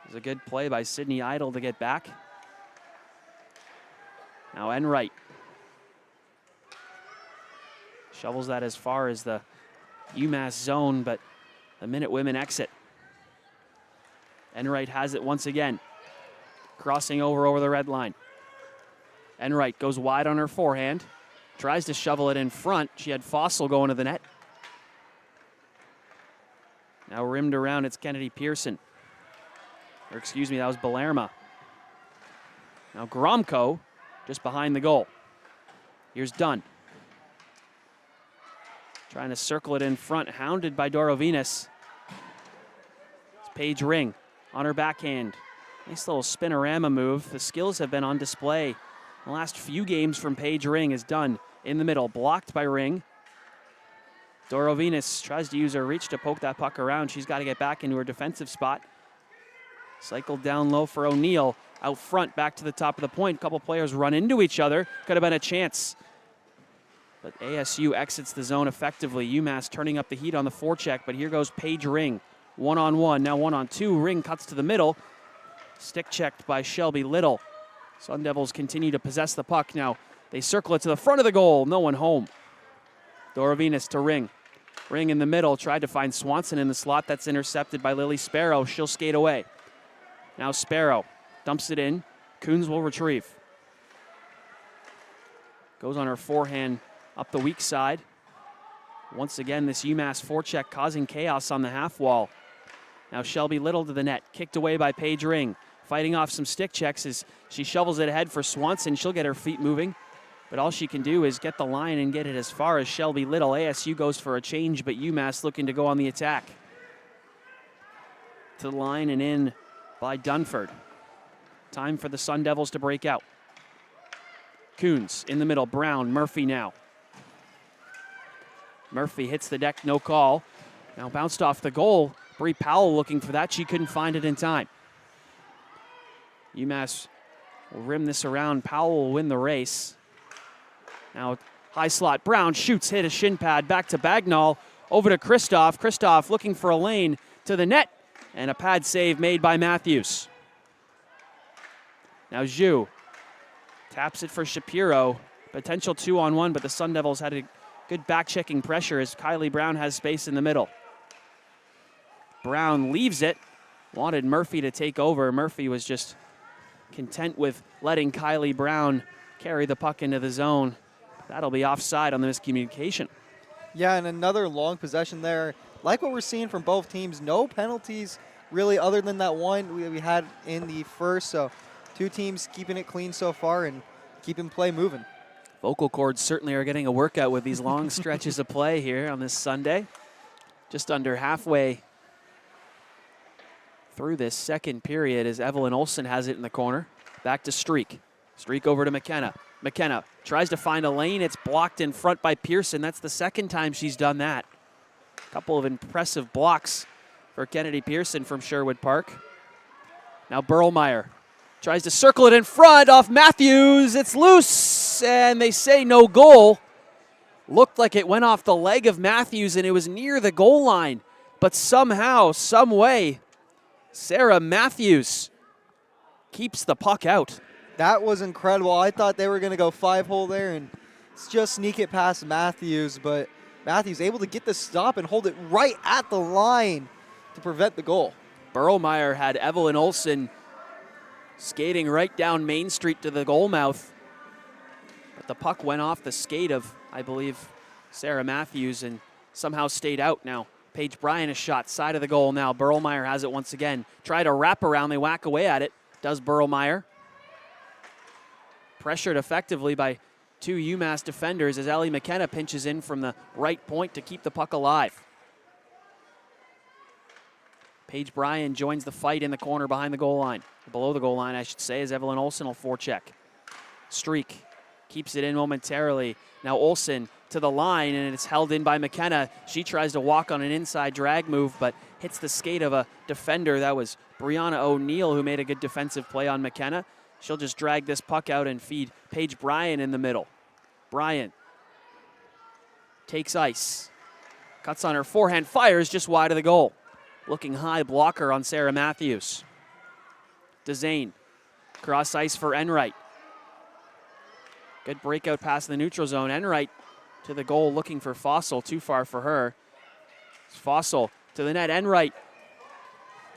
It was a good play by Sydney Idle to get back. Now Enright shovels that as far as the UMass zone, but the Minutewomen exit. Enright has it once again, crossing over the red line. Enright goes wide on her forehand, tries to shovel it in front. She had Fossil going to the net. Now rimmed around, it's Kennedy Pearson. Or excuse me, that was Belerma. Now Gromko just behind the goal. Here's Dunn. Trying to circle it in front, hounded by Dorovinas. It's Paige Ring on her backhand. Nice little spinorama move. The skills have been on display. The last few games from Paige Ring is done in the middle, blocked by Ring. Dorovinas tries to use her reach to poke that puck around. She's got to get back into her defensive spot. Cycled down low for O'Neill. Out front, back to the top of the point. A couple players run into each other. Could have been a chance. But ASU exits the zone effectively. UMass turning up the heat on the forecheck, but here goes Paige Ring. 1-on-1, now 1-on-2. Ring cuts to the middle. Stick checked by Shelby Little. Sun Devils continue to possess the puck. Now they circle it to the front of the goal. No one home. Dorovinas to Ring. Ring in the middle. Tried to find Swanson in the slot. That's intercepted by Lily Sparrow. She'll skate away. Now Sparrow dumps it in. Coons will retrieve. Goes on her forehand up the weak side. Once again, this UMass forecheck causing chaos on the half wall. Now Shelby Little to the net. Kicked away by Paige Ring. Fighting off some stick checks as she shovels it ahead for Swanson. She'll get her feet moving. But all she can do is get the line and get it as far as Shelby Little. ASU goes for a change, but UMass looking to go on the attack. To the line and in by Dunford. Time for the Sun Devils to break out. Coons in the middle. Brown, Murphy now. Murphy hits the deck, no call. Now bounced off the goal. Bree Powell looking for that. She couldn't find it in time. UMass will rim this around. Powell will win the race. Now high slot. Brown shoots, hit a shin pad. Back to Bagnall. Over to Kristoff. Kristoff looking for a lane to the net. And a pad save made by Matthews. Now Zhu taps it for Shapiro. Potential 2-on-1, but the Sun Devils had a good back-checking pressure as Kylie Brown has space in the middle. Brown leaves it. Wanted Murphy to take over. Murphy was just content with letting Kylie Brown carry the puck into the zone. That'll be offside on the miscommunication. Yeah, and another long possession there. Like what we're seeing from both teams, no penalties really other than that one we had in the first. So two teams keeping it clean so far and keeping play moving. Vocal cords certainly are getting a workout with these long stretches of play here on this Sunday. Just under halfway through this second period as Evelyn Olsen has it in the corner. Back to Streak. Streak over to McKenna. McKenna tries to find a lane. It's blocked in front by Pearson. That's the second time she's done that. A couple of impressive blocks for Kennedy Pearson from Sherwood Park. Now Burlmeyer tries to circle it in front off Matthews. It's loose, and they say no goal. Looked like it went off the leg of Matthews, and it was near the goal line. But somehow, some way, Sarah Matthews keeps the puck out. That was incredible. I thought they were going to go 5-hole there and just sneak it past Matthews, but Matthews able to get the stop and hold it right at the line to prevent the goal. Burlmeyer had Evelyn Olsen skating right down Main Street to the goal mouth. But the puck went off the skate of, I believe, Sarah Matthews and somehow stayed out. Now Paige Bryan is shot side of the goal now. Burlmeyer has it once again. Try to wrap around, they whack away at it. Does Burlmeyer. Pressured effectively by two UMass defenders as Ellie McKenna pinches in from the right point to keep the puck alive. Paige Bryan joins the fight in the corner behind the goal line. Below the goal line, I should say, as Evelyn Olsen will forecheck. Streak keeps it in momentarily. Now Olsen to the line, and it's held in by McKenna. She tries to walk on an inside drag move, but hits the skate of a defender. That was Brianna O'Neill, who made a good defensive play on McKenna. She'll just drag this puck out and feed Paige Bryan in the middle. Bryan takes ice. Cuts on her forehand, fires just wide of the goal. Looking high blocker on Sarah Matthews. DeZane, cross ice for Enright. Good breakout pass in the neutral zone. Enright to the goal looking for Fossil, too far for her. Fossil to the net, Enright.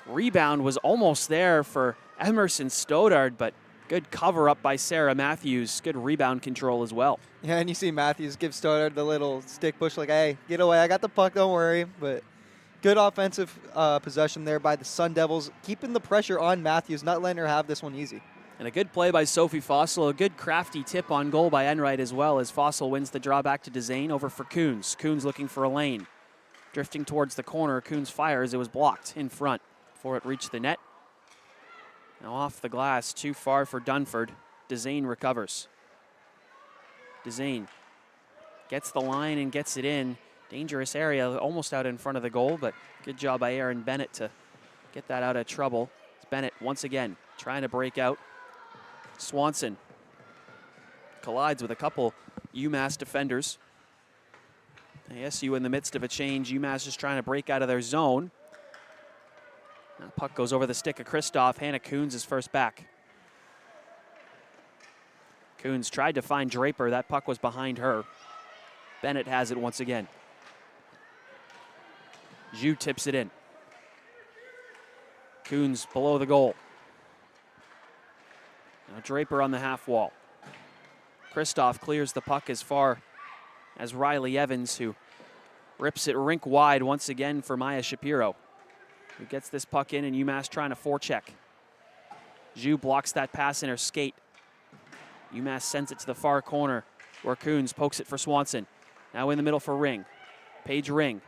Rebound was almost there for Emerson Stoddard, but good cover up by Sarah Matthews. Good rebound control as well. Yeah, and you see Matthews give Stoddard the little stick push like, hey, get away, I got the puck, don't worry. But good offensive possession there by the Sun Devils, keeping the pressure on Matthews, not letting her have this one easy. And a good play by Sophie Fossil, a good crafty tip on goal by Enright as well, as Fossil wins the draw back to DeZane over for Coons. Coons looking for a lane. Drifting towards the corner, Coons fires, it was blocked in front before it reached the net. Now off the glass, too far for Dunford. DeZane recovers. DeZane gets the line and gets it in. Dangerous area, almost out in front of the goal, but good job by Erin Bennett to get that out of trouble. It's Bennett once again trying to break out. Swanson collides with a couple UMass defenders. ASU in the midst of a change. UMass just trying to break out of their zone. Now puck goes over the stick of Kristoff. Hannah Coons is first back. Coons tried to find Draper. That puck was behind her. Bennett has it once again. Zhu tips it in. Coons below the goal. Now Draper on the half wall. Kristoff clears the puck as far as Riley Evans, who rips it rink wide once again for Maya Shapiro, who gets this puck in, and UMass trying to forecheck. Zhu blocks that pass in her skate. UMass sends it to the far corner where Coons pokes it for Swanson. Now in the middle for Ring. Paige Ring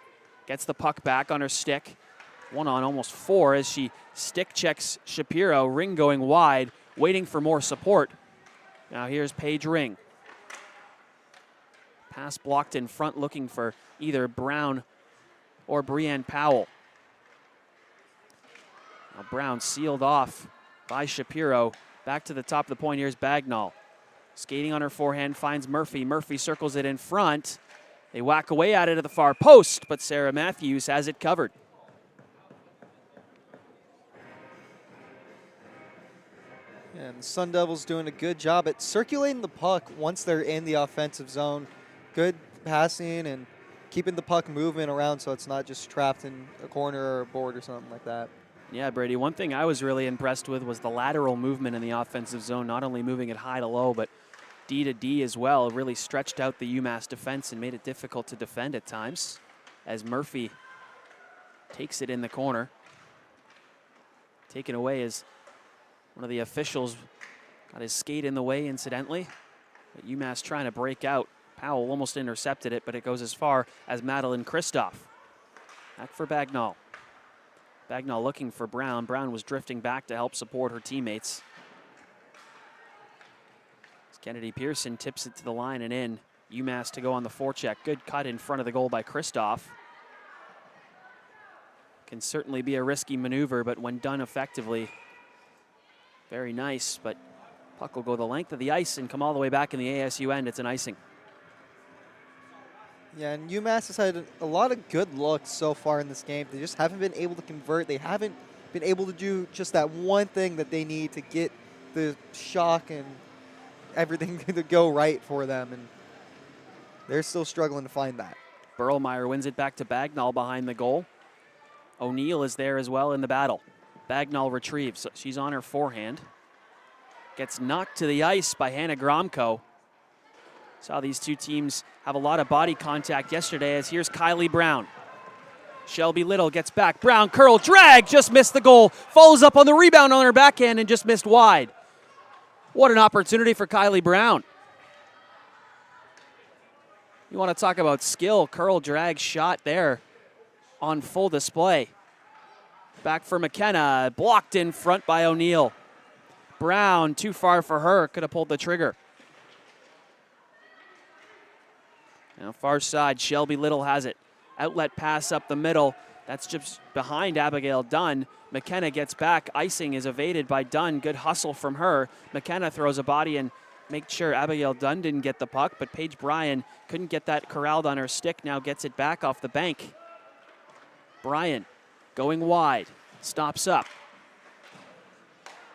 gets the puck back on her stick. 1 on almost 4 as she stick checks Shapiro. Ring going wide, waiting for more support. Now here's Paige Ring. Pass blocked in front, looking for either Brown or Brianne Powell. Now Brown sealed off by Shapiro. Back to the top of the point, here's Bagnall. Skating on her forehand, finds Murphy. Murphy circles it in front. They whack away at it at the far post, but Sarah Matthews has it covered. And the Sun Devils doing a good job at circulating the puck once they're in the offensive zone. Good passing and keeping the puck moving around so it's not just trapped in a corner or a board or something like that. Yeah, Brady, one thing I was really impressed with was the lateral movement in the offensive zone, not only moving it high to low, but D to D as well. It really stretched out the UMass defense and made it difficult to defend at times, as Murphy takes it in the corner. Taken away as one of the officials got his skate in the way, incidentally. But UMass trying to break out. Powell almost intercepted it, but it goes as far as Madeline Kristoff. Back for Bagnall. Bagnall looking for Brown. Brown was drifting back to help support her teammates. As Kennedy Pearson tips it to the line and in. UMass to go on the forecheck. Good cut in front of the goal by Kristoff. Can certainly be a risky maneuver, but when done effectively, very nice. But puck will go the length of the ice and come all the way back in the ASU end. It's an icing. Yeah, and UMass has had a lot of good looks so far in this game. They just haven't been able to convert. They haven't been able to do just that one thing that they need to get the shock and everything to go right for them. And they're still struggling to find that. Berlmeyer wins it back to Bagnall behind the goal. O'Neill is there as well in the battle. Bagnall retrieves. She's on her forehand. Gets knocked to the ice by Hannah Gromko. Saw these two teams have a lot of body contact yesterday, as here's Kylie Brown. Shelby Little gets back. Brown curl, drag, just missed the goal. Follows up on the rebound on her backhand and just missed wide. What an opportunity for Kylie Brown. You want to talk about skill, curl, drag, shot there on full display. Back for McKenna, blocked in front by O'Neill. Brown, too far for her, could have pulled the trigger. Now far side, Shelby Little has it. Outlet pass up the middle. That's just behind Abigail Dunn. McKenna gets back. Icing is evaded by Dunn. Good hustle from her. McKenna throws a body and makes sure Abigail Dunn didn't get the puck, but Paige Bryan couldn't get that corralled on her stick. Now gets it back off the bank. Bryan going wide. Stops up.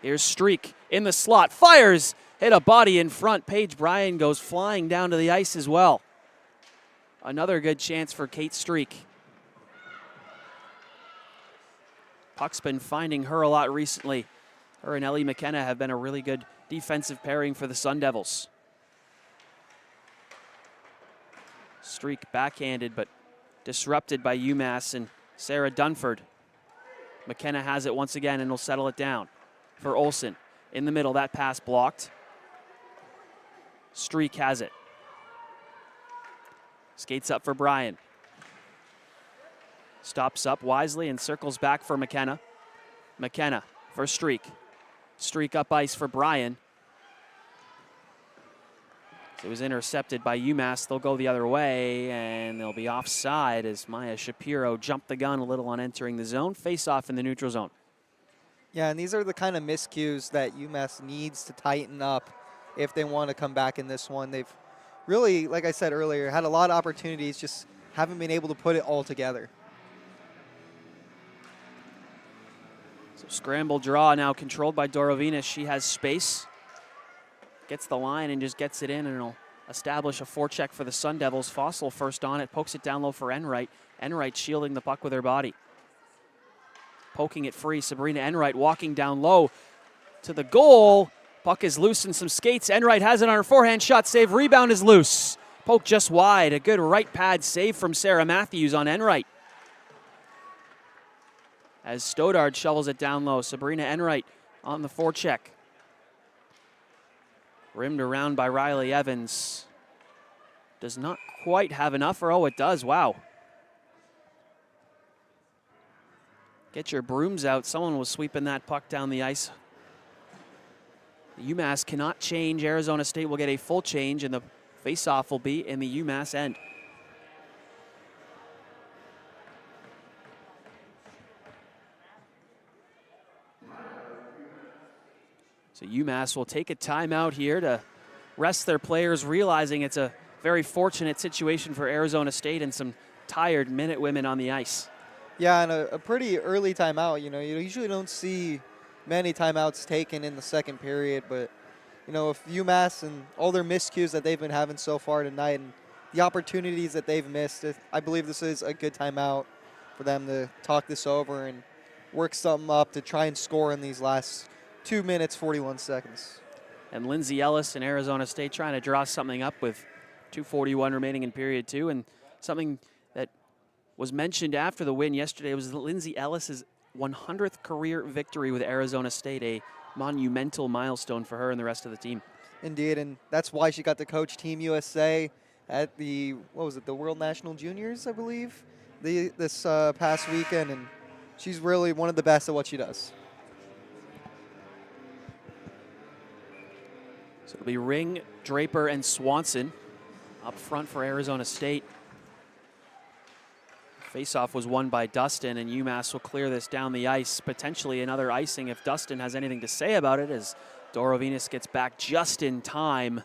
Here's Streak in the slot. Fires. Hit a body in front. Paige Bryan goes flying down to the ice as well. Another good chance for Kate Streak. Puck's been finding her a lot recently. Her and Ellie McKenna have been a really good defensive pairing for the Sun Devils. Streak backhanded, but disrupted by UMass and Sarah Dunford. McKenna has it once again and will settle it down for Olsen. In the middle, that pass blocked. Streak has it. Skates up for Bryan. Stops up wisely and circles back for McKenna. McKenna for Streak. Streak up ice for Bryan. It was intercepted by UMass. They'll go the other way, and they'll be offside as Maya Shapiro jumped the gun a little on entering the zone. Face off in the neutral zone. Yeah, and these are the kind of miscues that UMass needs to tighten up if they want to come back in this one. They've really, like I said earlier, had a lot of opportunities, just haven't been able to put it all together. So scramble draw now controlled by Dorovinas. She has space. Gets the line and just gets it in, and it'll establish a forecheck for the Sun Devils. Fossil first on it, pokes it down low for Enright. Enright shielding the puck with her body. Poking it free, Sabrina Enright walking down low to the goal. Puck is loose in some skates. Enright has it on her forehand shot save. Rebound is loose. Poke just wide. A good right pad save from Sarah Matthews on Enright. As Stoddard shovels it down low. Sabrina Enright on the forecheck. Rimmed around by Riley Evans. Does not quite have enough, or oh, it does. Wow. Get your brooms out. Someone was sweeping that puck down the ice. UMass cannot change. Arizona State will get a full change, and the faceoff will be in the UMass end. So UMass will take a timeout here to rest their players, realizing it's a very fortunate situation for Arizona State and some tired Minutewomen on the ice. Yeah, and a pretty early timeout. You know, you usually don't see many timeouts taken in the second period, but, you know, if UMass and all their miscues that they've been having so far tonight and the opportunities that they've missed, I believe this is a good timeout for them to talk this over and work something up to try and score in these last 2 minutes, 41 seconds. And Lindsay Ellis in Arizona State trying to draw something up with 2:41 remaining in period two. And something that was mentioned after the win yesterday was Lindsay Ellis's 100th career victory with Arizona State, a monumental milestone for her and the rest of the team. Indeed, and that's why she got to coach Team USA at the, what was it, the World National Juniors, I believe, this past weekend. And she's really one of the best at what she does. So it'll be Ring, Draper, and Swanson up front for Arizona State. Faceoff was won by Dustin, and UMass will clear this down the ice. Potentially another icing if Dustin has anything to say about it, as Dorovinas gets back just in time.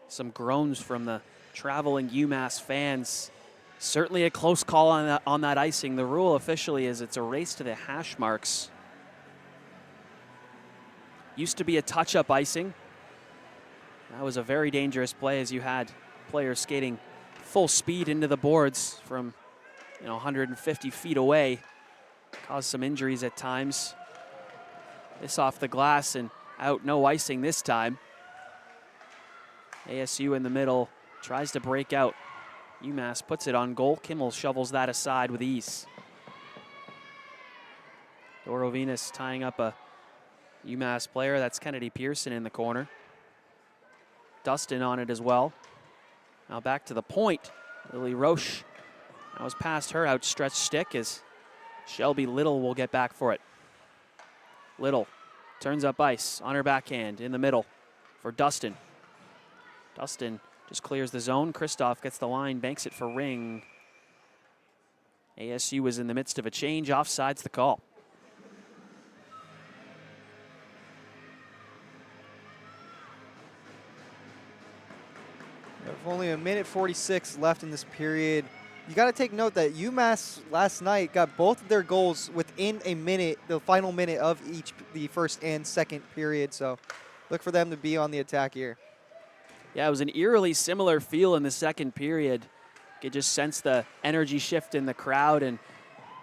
Some groans from the traveling UMass fans. Certainly a close call on that icing. The rule officially is it's a race to the hash marks. Used to be a touch-up icing. That was a very dangerous play, as you had players skating full speed into the boards from 150 feet away. Caused some injuries at times. This off the glass and out, no icing this time. ASU in the middle, tries to break out. UMass puts it on goal. Kimmel shovels that aside with ease. Dorovinas tying up a UMass player. That's Kennedy Pearson in the corner. Dustin on it as well. Now back to the point. Lily Roche. That was past her outstretched stick as Shelby Little will get back for it. Little turns up ice on her backhand in the middle for Dustin. Dustin Just clears the zone. Kristoff gets the line, banks it for Ring. ASU was in the midst of a change. Offside's the call. We have only a minute 46 left in this period. You got to take note that UMass last night got both of their goals within a minute, the final minute of each, the first and second period. So look for them to be on the attack here. Yeah, it was an eerily similar feel in the second period. You could just sense the energy shift in the crowd, and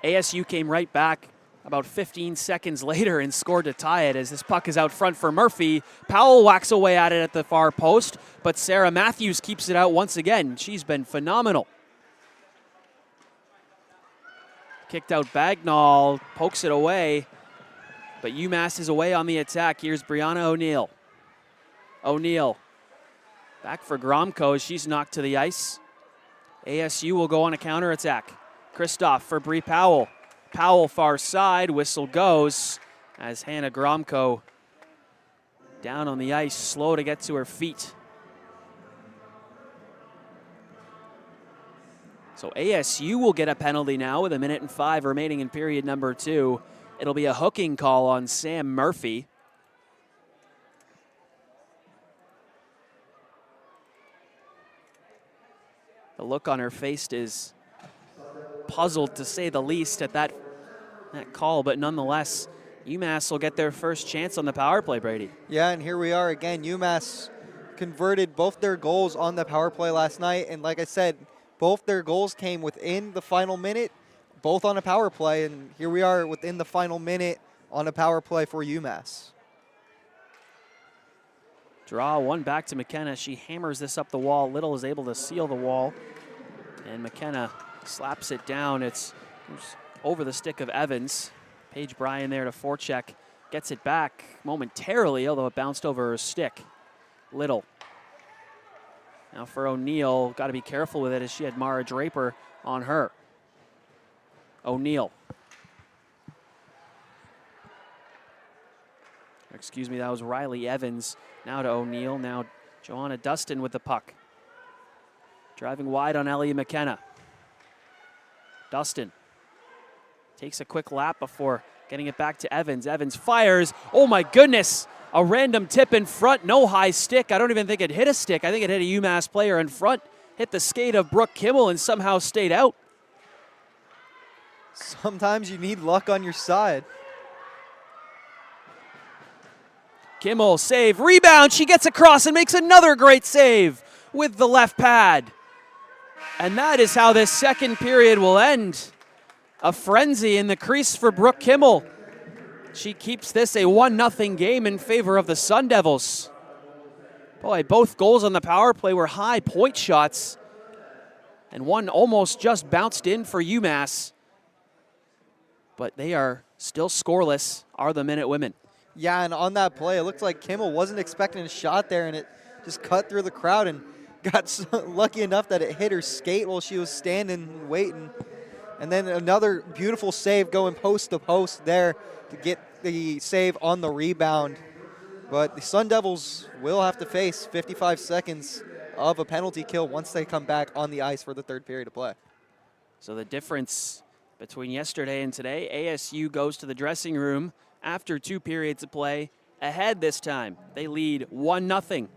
ASU came right back about 15 seconds later and scored to tie it as this puck is out front for Murphy. Powell whacks away at it at the far post, but Sarah Matthews keeps it out once again. She's been phenomenal. Kicked out Bagnall, pokes it away, but UMass is away on the attack. Here's Brianna O'Neill. O'Neill back for Gromko as she's knocked to the ice. ASU will go on a counterattack. Kristoff for Bree Powell. Powell far side, whistle goes as Hannah Gromko down on the ice, slow to get to her feet. So ASU will get a penalty now with 1:05 remaining in period number 2. It'll be a hooking call on Sam Murphy. The look on her face is puzzled, to say the least, at that call, but nonetheless, UMass will get their first chance on the power play, Brady. Yeah, and here we are again. UMass converted both their goals on the power play last night, and like I said, both their goals came within the final minute, both on a power play, and here we are within the final minute on a power play for UMass. Draw one back to McKenna. She hammers this up the wall. Little is able to seal the wall, and McKenna slaps it down. It's over the stick of Evans. Paige Bryan there to forecheck. Gets it back momentarily, although it bounced over her stick. Little. Now for O'Neill, got to be careful with it as she had Mara Draper on her. O'Neill. Excuse me, that was Riley Evans. Now to O'Neill, now Joanna Dustin with the puck. Driving wide on Ellie McKenna. Dustin takes a quick lap before getting it back to Evans. Evans fires. Oh my goodness! A random tip in front, no high stick. I don't even think it hit a stick. I think it hit a UMass player in front. Hit the skate of Brooke Kimmel and somehow stayed out. Sometimes you need luck on your side. Kimmel, save, rebound. She gets across and makes another great save with the left pad. And that is how this second period will end. A frenzy in the crease for Brooke Kimmel. She keeps this a 1-0 game in favor of the Sun Devils. Boy, both goals on the power play were high point shots. And one almost just bounced in for UMass. But they are still scoreless, are the Minutewomen. Yeah, and on that play, it looked like Kimmel wasn't expecting a shot there, and it just cut through the crowd and got so lucky enough that it hit her skate while she was standing and waiting. And then another beautiful save going post to post there to get the save on the rebound. But the Sun Devils will have to face 55 seconds of a penalty kill once they come back on the ice for the third period of play. So the difference between yesterday and today, ASU goes to the dressing room after 2 periods of play, ahead this time. They lead 1-0.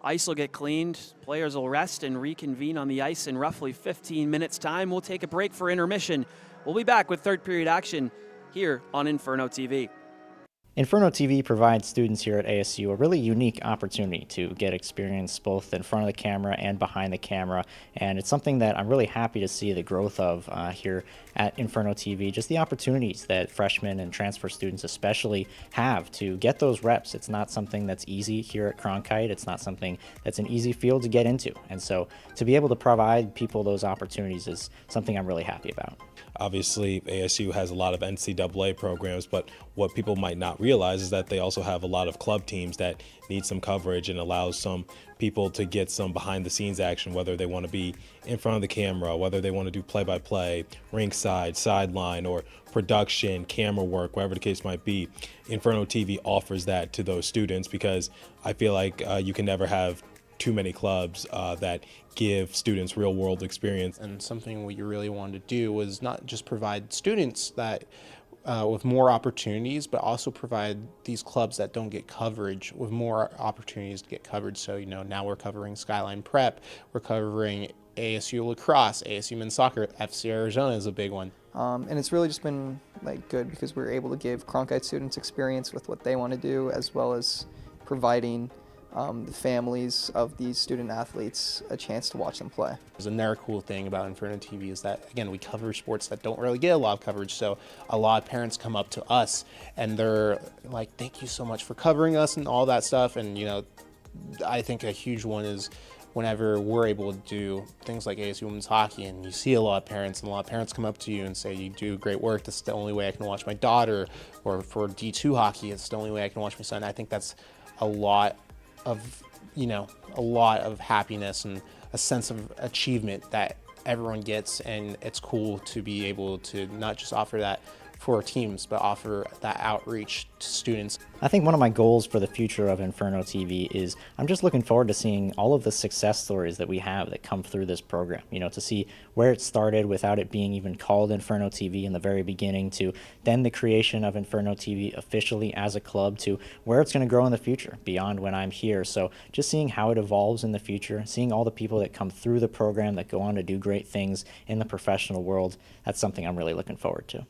Ice will get cleaned, players will rest and reconvene on the ice in roughly 15 minutes time. We'll take a break for intermission. We'll be back with third period action here on Inferno TV. Inferno TV provides students here at ASU a really unique opportunity to get experience both in front of the camera and behind the camera, and it's something that I'm really happy to see the growth of here at Inferno TV, just the opportunities that freshmen and transfer students especially have to get those reps. It's not something that's easy here at Cronkite. It's not something that's an easy field to get into, and so to be able to provide people those opportunities is something I'm really happy about. Obviously, ASU has a lot of NCAA programs, but what people might not realize is that they also have a lot of club teams that need some coverage and allows some people to get some behind the scenes action, whether they want to be in front of the camera, whether they want to do play-by-play, ringside, sideline, or production, camera work, whatever the case might be. Inferno TV offers that to those students because I feel like you can never have too many clubs that give students real world experience. And something we really wanted to do was not just provide students that with more opportunities, but also provide these clubs that don't get coverage with more opportunities to get coverage. So, now we're covering Skyline Prep, we're covering ASU lacrosse, ASU men's soccer, FC Arizona is a big one. And it's really just been good because we're able to give Cronkite students experience with what they want to do, as well as providing the families of these student athletes a chance to watch them play. Another cool thing about Inferno TV is that, again, we cover sports that don't really get a lot of coverage. So a lot of parents come up to us and they're like, thank you so much for covering us and all that stuff. And, I think a huge one is whenever we're able to do things like ASU women's hockey, and you see a lot of parents, and a lot of parents come up to you and say, you do great work, this is the only way I can watch my daughter, or for D2 hockey, it's the only way I can watch my son. I think that's a lot of happiness and a sense of achievement that everyone gets, and it's cool to be able to not just offer that for teams, but offer that outreach to students. I think one of my goals for the future of Inferno TV is I'm just looking forward to seeing all of the success stories that we have that come through this program. To see where it started without it being even called Inferno TV in the very beginning, to then the creation of Inferno TV officially as a club, to where it's going to grow in the future beyond when I'm here. So just seeing how it evolves in the future, seeing all the people that come through the program that go on to do great things in the professional world, that's something I'm really looking forward to.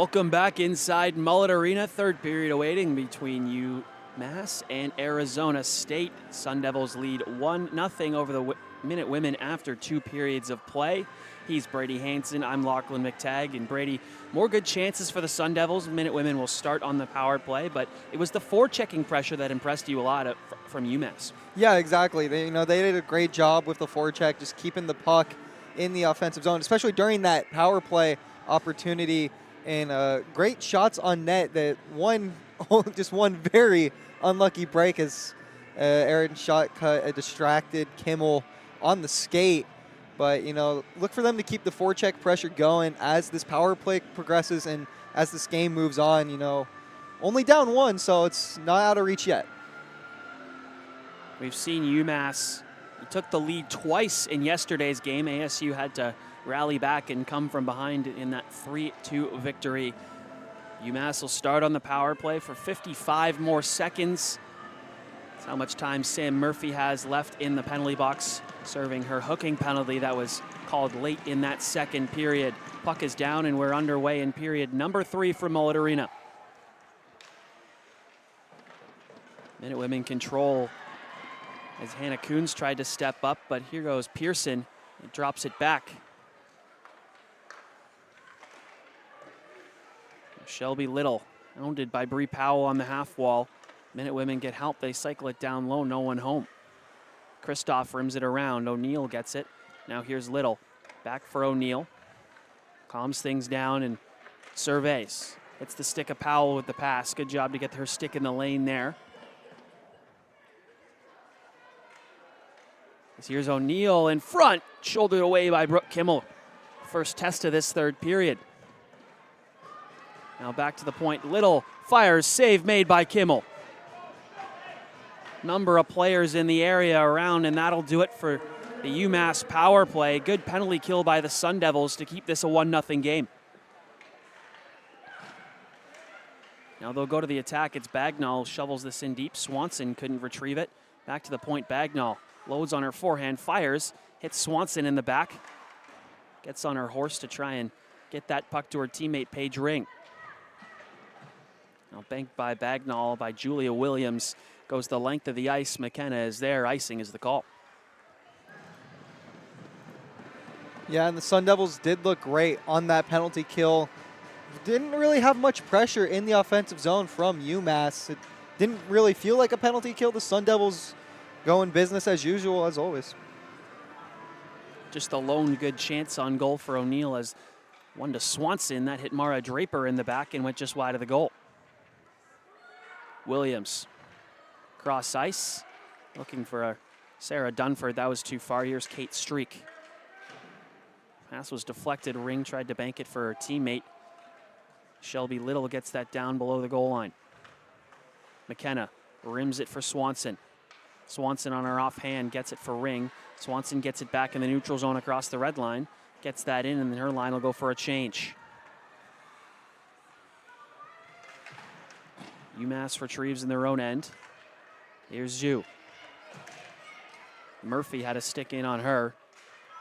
Welcome back inside Mullett Arena. Third period awaiting between UMass and Arizona State. Sun Devils lead 1-0 over the Minutemen after 2 periods of play. He's Brady Hanson. I'm Lachlan McTagg. And Brady, more good chances for the Sun Devils. Minutemen will start on the power play, but it was the forechecking pressure that impressed you a lot from UMass. Yeah, exactly. They did a great job with the forecheck, just keeping the puck in the offensive zone, especially during that power play opportunity. And great shots on net. That just one very unlucky break as Aaron shot cut a distracted Kimmel on the skate. But, look for them to keep the forecheck pressure going as this power play progresses and as this game moves on. Only down 1, so it's not out of reach yet. We've seen UMass took the lead twice in yesterday's game. ASU had to rally back and come from behind in that 3-2 victory. UMass will start on the power play for 55 more seconds. That's how much time Sam Murphy has left in the penalty box, serving her hooking penalty that was called late in that second period. Puck is down and we're underway in period number 3 for Mullett Arena. Minutewomen control as Hannah Coons tried to step up, but here goes Pearson. It drops it back. Shelby Little, hounded by Bree Powell on the half wall. Minutewomen get help. They cycle it down low, no one home. Kristoff rims it around. O'Neill gets it. Now here's Little. Back for O'Neill. Calms things down and surveys. Hits the stick of Powell with the pass. Good job to get her stick in the lane there. Here's O'Neill in front, shouldered away by Brooke Kimmel. First test of this third period. Now back to the point. Little fires, save made by Kimmel. Number of players in the area around, and that'll do it for the UMass power play. Good penalty kill by the Sun Devils to keep this a 1-0 game. Now they'll go to the attack. It's Bagnall, shovels this in deep. Swanson couldn't retrieve it. Back to the point, Bagnall. Loads on her forehand, fires, hits Swanson in the back. Gets on her horse to try and get that puck to her teammate, Paige Ring. Now banked by Bagnall by Julia Williams. Goes the length of the ice. McKenna is there. Icing is the call. Yeah, and the Sun Devils did look great on that penalty kill. Didn't really have much pressure in the offensive zone from UMass. It didn't really feel like a penalty kill. The Sun Devils going business as usual, as always. Just a lone good chance on goal for O'Neill as one to Swanson. That hit Mara Draper in the back and went just wide of the goal. Williams, cross ice, looking for Sarah Dunford. That was too far. Here's Kate Streak. Pass was deflected. Ring tried to bank it for her teammate. Shelby Little gets that down below the goal line. McKenna rims it for Swanson. Swanson on her offhand gets it for Ring. Swanson gets it back in the neutral zone across the red line. Gets that in, and then her line will go for a change. UMass retrieves in their own end. Here's Zhu. Murphy had a stick in on her,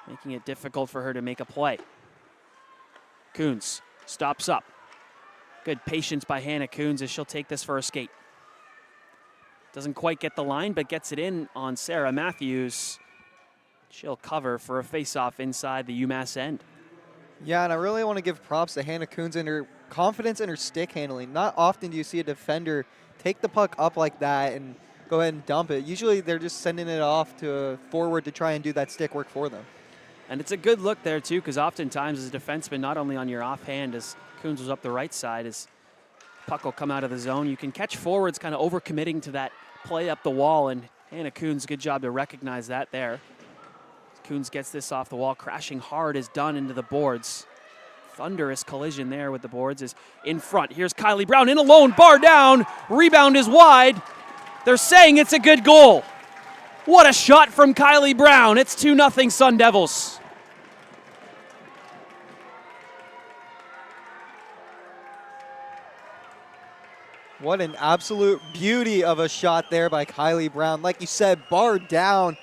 making it difficult for her to make a play. Coons stops up. Good patience by Hannah Coons as she'll take this for a skate. Doesn't quite get the line, but gets it in on Sarah Matthews. She'll cover for a face-off inside the UMass end. Yeah, and I really want to give props to Hannah Coons and her confidence in her stick handling. Not often do you see a defender take the puck up like that and go ahead and dump it. Usually they're just sending it off to a forward to try and do that stick work for them. And it's a good look there, too, because oftentimes as a defenseman, not only on your offhand, as Coons was up the right side, as puck will come out of the zone, you can catch forwards kind of overcommitting to that play up the wall, and Hannah Coons, good job to recognize that there. Coons gets this off the wall, crashing hard is done into the boards. Thunderous collision there with the boards is in front. Here's Kylie Brown in alone, bar down, rebound is wide. They're saying it's a good goal. What a shot from Kylie Brown. It's 2-0 Sun Devils. What an absolute beauty of a shot there by Kylie Brown. Like you said, bar down.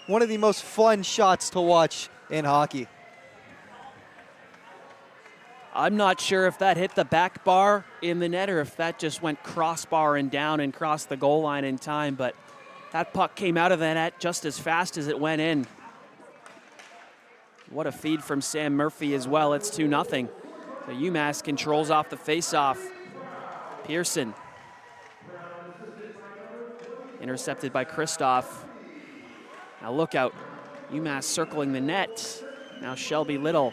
One of the most fun shots to watch in hockey. I'm not sure if that hit the back bar in the net or if that just went crossbar and down and crossed the goal line in time, but that puck came out of the net just as fast as it went in. What a feed from Sam Murphy as well. It's 2-0. So UMass controls off the faceoff. Pearson. Intercepted by Kristoff. Now look out. UMass circling the net. Now Shelby Little.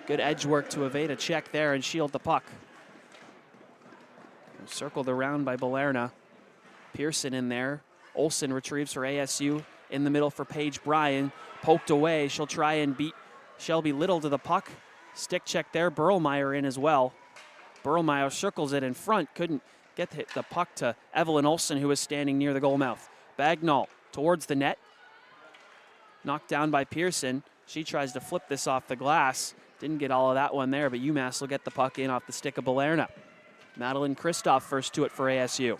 Good edge work to evade a check there and shield the puck. Circled around by Balerna. Pearson in there. Olsen retrieves for ASU. In the middle for Paige Bryan. Poked away. She'll try and beat Shelby Little to the puck. Stick check there. Burlmeyer in as well. Burlmeyer circles it in front. Couldn't get the puck to Evelyn Olsen, who was standing near the goal mouth. Bagnall towards the net. Knocked down by Pearson. She tries to flip this off the glass. Didn't get all of that one there, but UMass will get the puck in off the stick of Balerna. Madeline Kristoff first to it for ASU.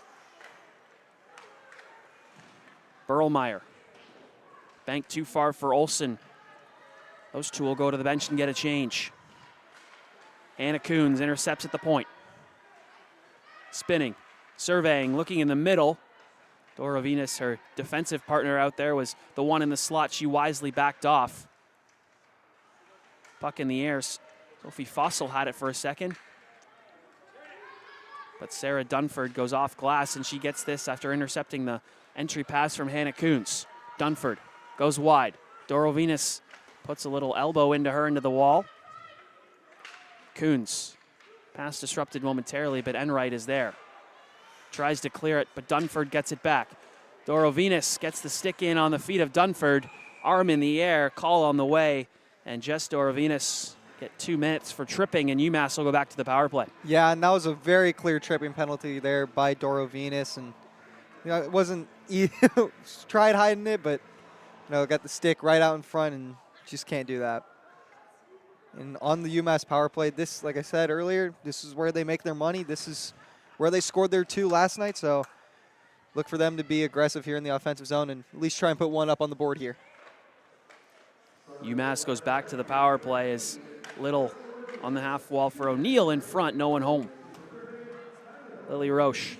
Burlmeyer. Banked too far for Olsen. Those two will go to the bench and get a change. Hannah Coons intercepts at the point. Spinning, surveying, looking in the middle. Dora Venus, her defensive partner out there, was the one in the slot. She wisely backed off. Puck in the air. Sophie Fossil had it for a second. But Sarah Dunford goes off glass, and she gets this after intercepting the entry pass from Hannah Coons. Dunford goes wide. Dora Venus puts a little elbow into her into the wall. Coons. Pass disrupted momentarily, but Enright is there. Tries to clear it, but Dunford gets it back. Dora Venus gets the stick in on the feet of Dunford. Arm in the air, call on the way. And Jess Dora Venus get 2 minutes for tripping, and UMass will go back to the power play. Yeah, and that was a very clear tripping penalty there by Dora Venus. And it wasn't tried hiding it, but got the stick right out in front and just can't do that. And on the UMass power play, this, like I said earlier, this is where they make their money. This is where they scored their 2 last night. So look for them to be aggressive here in the offensive zone and at least try and put one up on the board here. UMass goes back to the power play as Little on the half wall for O'Neill in front, no one home. Lily Roche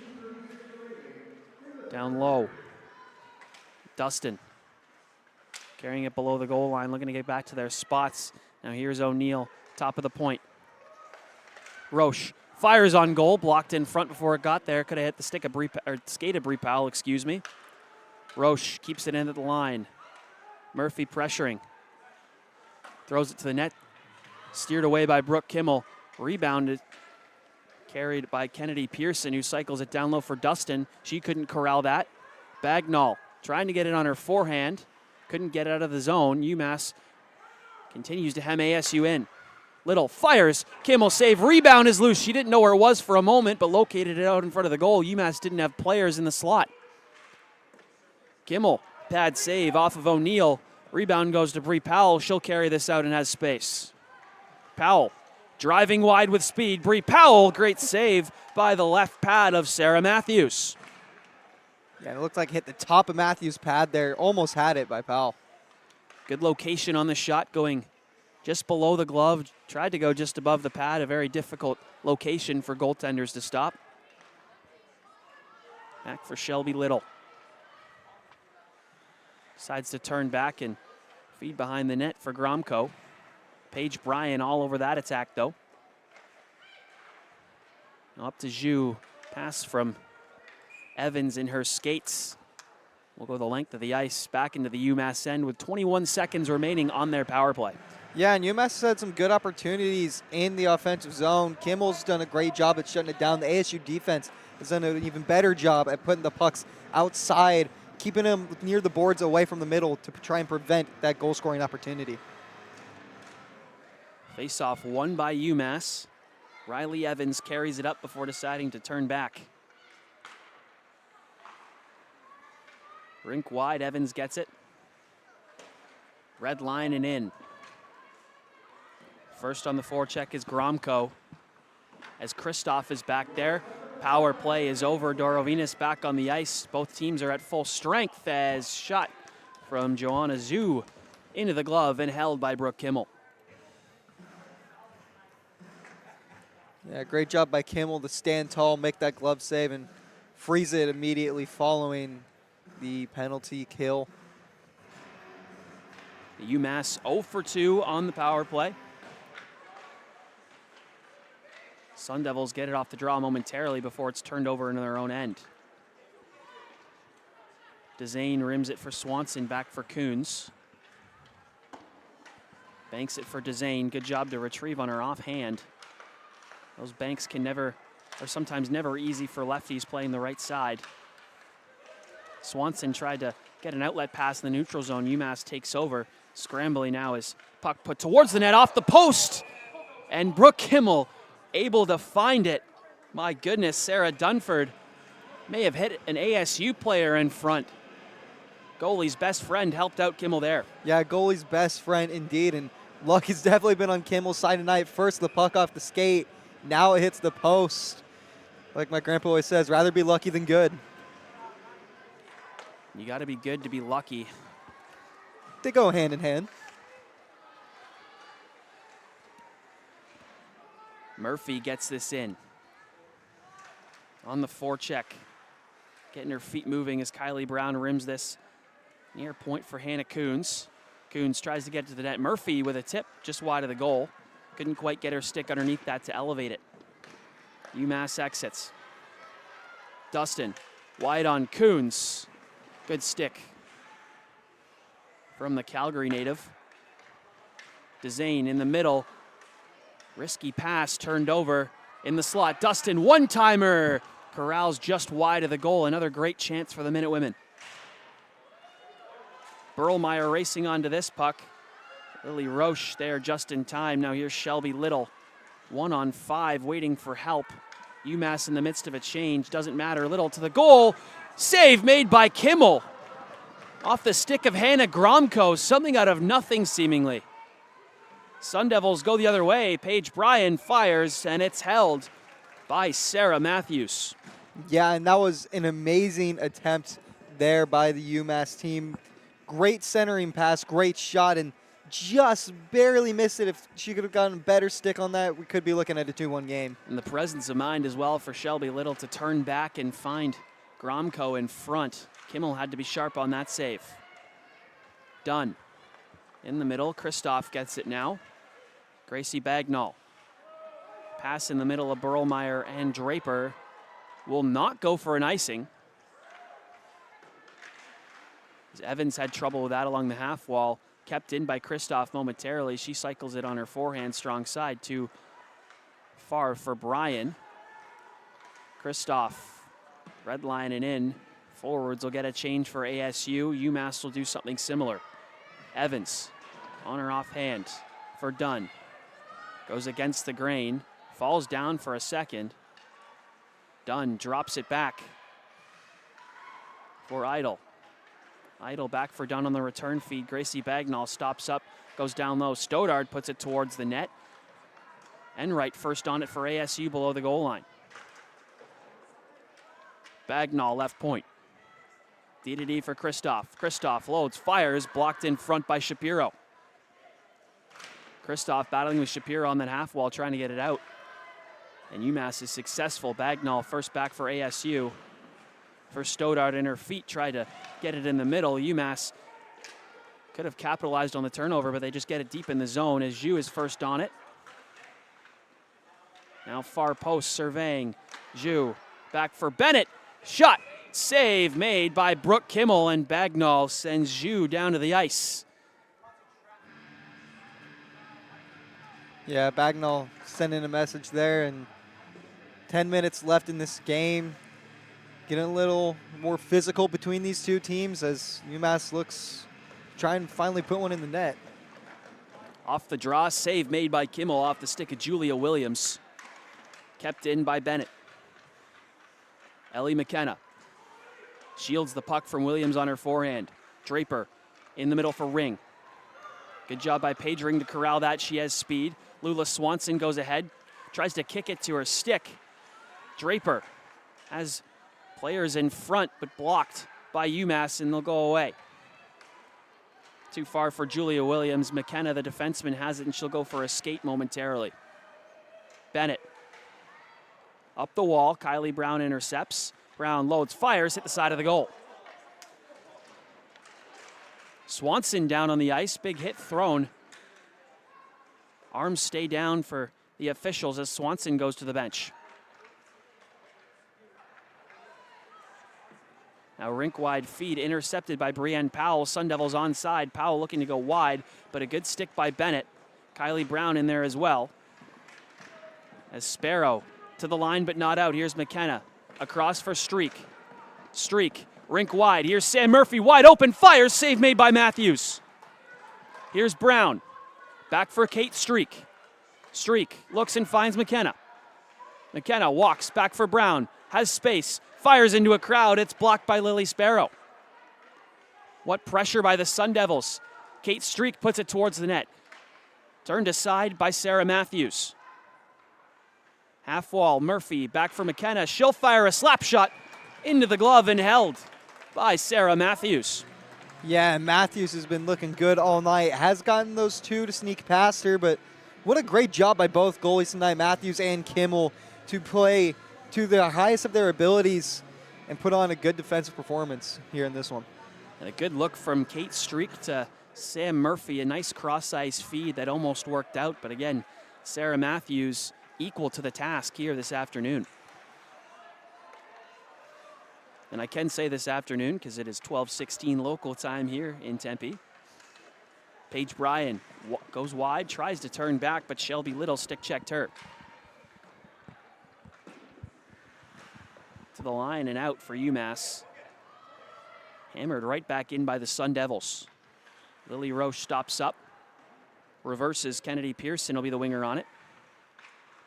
down low. Dustin carrying it below the goal line, looking to get back to their spots. Now here's O'Neill, top of the point. Roche fires on goal, blocked in front before it got there. Could have hit the stick of skate of Brie Powell, excuse me. Roche keeps it in at the line. Murphy pressuring. Throws it to the net. Steered away by Brooke Kimmel. Rebounded. Carried by Kennedy Pearson, who cycles it down low for Dustin. She couldn't corral that. Bagnall trying to get it on her forehand. Couldn't get it out of the zone. UMass continues to hem ASU in. Little fires. Kimmel save. Rebound is loose. She didn't know where it was for a moment, but located it out in front of the goal. UMass didn't have players in the slot. Kimmel, pad save off of O'Neill. Rebound goes to Brie Powell. She'll carry this out and has space. Powell driving wide with speed. Brie Powell, great save by the left pad of Sarah Matthews. Yeah, it looked like it hit the top of Matthews' pad there. Almost had it by Powell. Good location on the shot, going just below the glove. Tried to go just above the pad. A very difficult location for goaltenders to stop. Back for Shelby Little. Decides to turn back and feed behind the net for Gromko. Paige Bryan all over that attack, though. Now up to Zhu. Pass from Evans in her skates. We'll go the length of the ice back into the UMass end with 21 seconds remaining on their power play. Yeah, and UMass has had some good opportunities in the offensive zone. Kimmel's done a great job at shutting it down. The ASU defense has done an even better job at putting the pucks outside, keeping them near the boards away from the middle to try and prevent that goal-scoring opportunity. Face-off won by UMass. Riley Evans carries it up before deciding to turn back. Rink wide, Evans gets it. Red line and in. First on the forecheck is Gromko. As Kristoff is back there, power play is over. Dorovinus back on the ice. Both teams are at full strength as shot from Joanna Zhu into the glove and held by Brooke Kimmel. Yeah, great job by Kimmel to stand tall, make that glove save, and freeze it immediately following the penalty kill. The UMass 0 for 2 on the power play. Sun Devils get it off the draw momentarily before it's turned over into their own end. DeZane rims it for Swanson, back for Coons. Banks it for DeZane. Good job to retrieve on her offhand. Those banks are sometimes never easy for lefties playing the right side. Swanson tried to get an outlet pass in the neutral zone. UMass takes over. Scrambling now is puck put towards the net, off the post. And Brooke Kimmel able to find it. My goodness, Sarah Dunford may have hit an ASU player in front. Goalie's best friend helped out Kimmel there. Yeah, goalie's best friend indeed, and luck has definitely been on Kimmel's side tonight. First the puck off the skate, now it hits the post. Like my grandpa always says, rather be lucky than good. You got to be good to be lucky. They go hand in hand. Murphy gets this in. On the forecheck. Getting her feet moving as Kylie Brown rims this near point for Hannah Coons. Coons tries to get to the net. Murphy with a tip just wide of the goal. Couldn't quite get her stick underneath that to elevate it. UMass exits. Dustin wide on Coons. Good stick from the Calgary native. DeZane in the middle. Risky pass turned over in the slot. Dustin, one-timer. Corrals just wide of the goal. Another great chance for the Minutewomen. Burlmeyer racing onto this puck. Lily Roche there just in time. Now here's Shelby Little. 1-on-5 waiting for help. UMass in the midst of a change. Doesn't matter. Little to the goal. Save made by Kimmel. Off the stick of Hannah Gromko. Something out of nothing seemingly. Sun Devils go the other way. Paige Bryan fires, and it's held by Sarah Matthews. Yeah, and that was an amazing attempt there by the UMass team. Great centering pass, great shot, and just barely missed it. If she could have gotten a better stick on that, we could be looking at a 2-1 game. And the presence of mind as well for Shelby Little to turn back and find Gromko in front. Kimmel had to be sharp on that save. Dunn in the middle. Kristoff gets it now. Gracie Bagnall. Pass in the middle of Burlmeyer and Draper. Will not go for an icing. As Evans had trouble with that along the half wall. Kept in by Kristoff momentarily. She cycles it on her forehand strong side. Too far for Bryan. Kristoff redlining in. Forwards will get a change for ASU. UMass will do something similar. Evans on her offhand for Dunn. Goes against the grain. Falls down for a second. Dunn drops it back for Idle. Idle back for Dunn on the return feed. Gracie Bagnall stops up, goes down low. Stoddard puts it towards the net. Enright first on it for ASU below the goal line. Bagnall left point. D-to-D for Kristoff. Kristoff loads, fires, blocked in front by Shapiro. Kristoff battling with Shapiro on that half wall, trying to get it out. And UMass is successful. Bagnall first back for ASU. For Stoddard in her feet, tried to get it in the middle. UMass could have capitalized on the turnover, but they just get it deep in the zone as Zhu is first on it. Now far post surveying. Zhu back for Bennett. Shot. Save made by Brooke Kimmel, and Bagnall sends Zhu down to the ice. Yeah, Bagnall sending a message there, and 10 minutes left in this game. Getting a little more physical between these two teams as UMass looks try and finally put one in the net. Off the draw, save made by Kimmel off the stick of Julia Williams. Kept in by Bennett. Ellie McKenna shields the puck from Williams on her forehand. Draper in the middle for Ring. Good job by Paige Ring to corral that. She has speed. Lula Swanson goes ahead, tries to kick it to her stick. Draper has players in front, but blocked by UMass, and they'll go away. Too far for Julia Williams. McKenna, the defenseman, has it, and she'll go for a skate momentarily. Bennett Up the wall, Kylie Brown intercepts. Brown loads, fires, hit the side of the goal. Swanson down on the ice, big hit thrown. Arms stay down for the officials as Swanson goes to the bench. Now rink-wide feed intercepted by Brienne Powell. Sun Devils onside. Powell looking to go wide, but a good stick by Bennett. Kylie Brown in there as well. As Sparrow to the line but not out. Here's McKenna. Across for Streak. Streak, rink wide. Here's Sam Murphy, wide open, fires, save made by Matthews. Here's Brown. Back for Kate Streak. Streak looks and finds McKenna. McKenna walks back for Brown. Has space. Fires into a crowd. It's blocked by Lily Sparrow. What pressure by the Sun Devils. Kate Streak puts it towards the net. Turned aside by Sarah Matthews. Half wall, Murphy back for McKenna. She'll fire a slap shot into the glove and held by Sarah Matthews. Yeah, Matthews has been looking good all night. Has gotten those two to sneak past her, but what a great job by both goalies tonight, Matthews and Kimmel, to play to the highest of their abilities and put on a good defensive performance here in this one. And a good look from Kate Streak to Sam Murphy. A nice cross-ice feed that almost worked out, but again, Sarah Matthews equal to the task here this afternoon. And I can say this afternoon because it is 12:16 local time here in Tempe. Paige Bryan goes wide, tries to turn back, but Shelby Little stick-checked her. To the line and out for UMass. Hammered right back in by the Sun Devils. Lily Roche stops up. Reverses Kennedy Pearson will be the winger on it.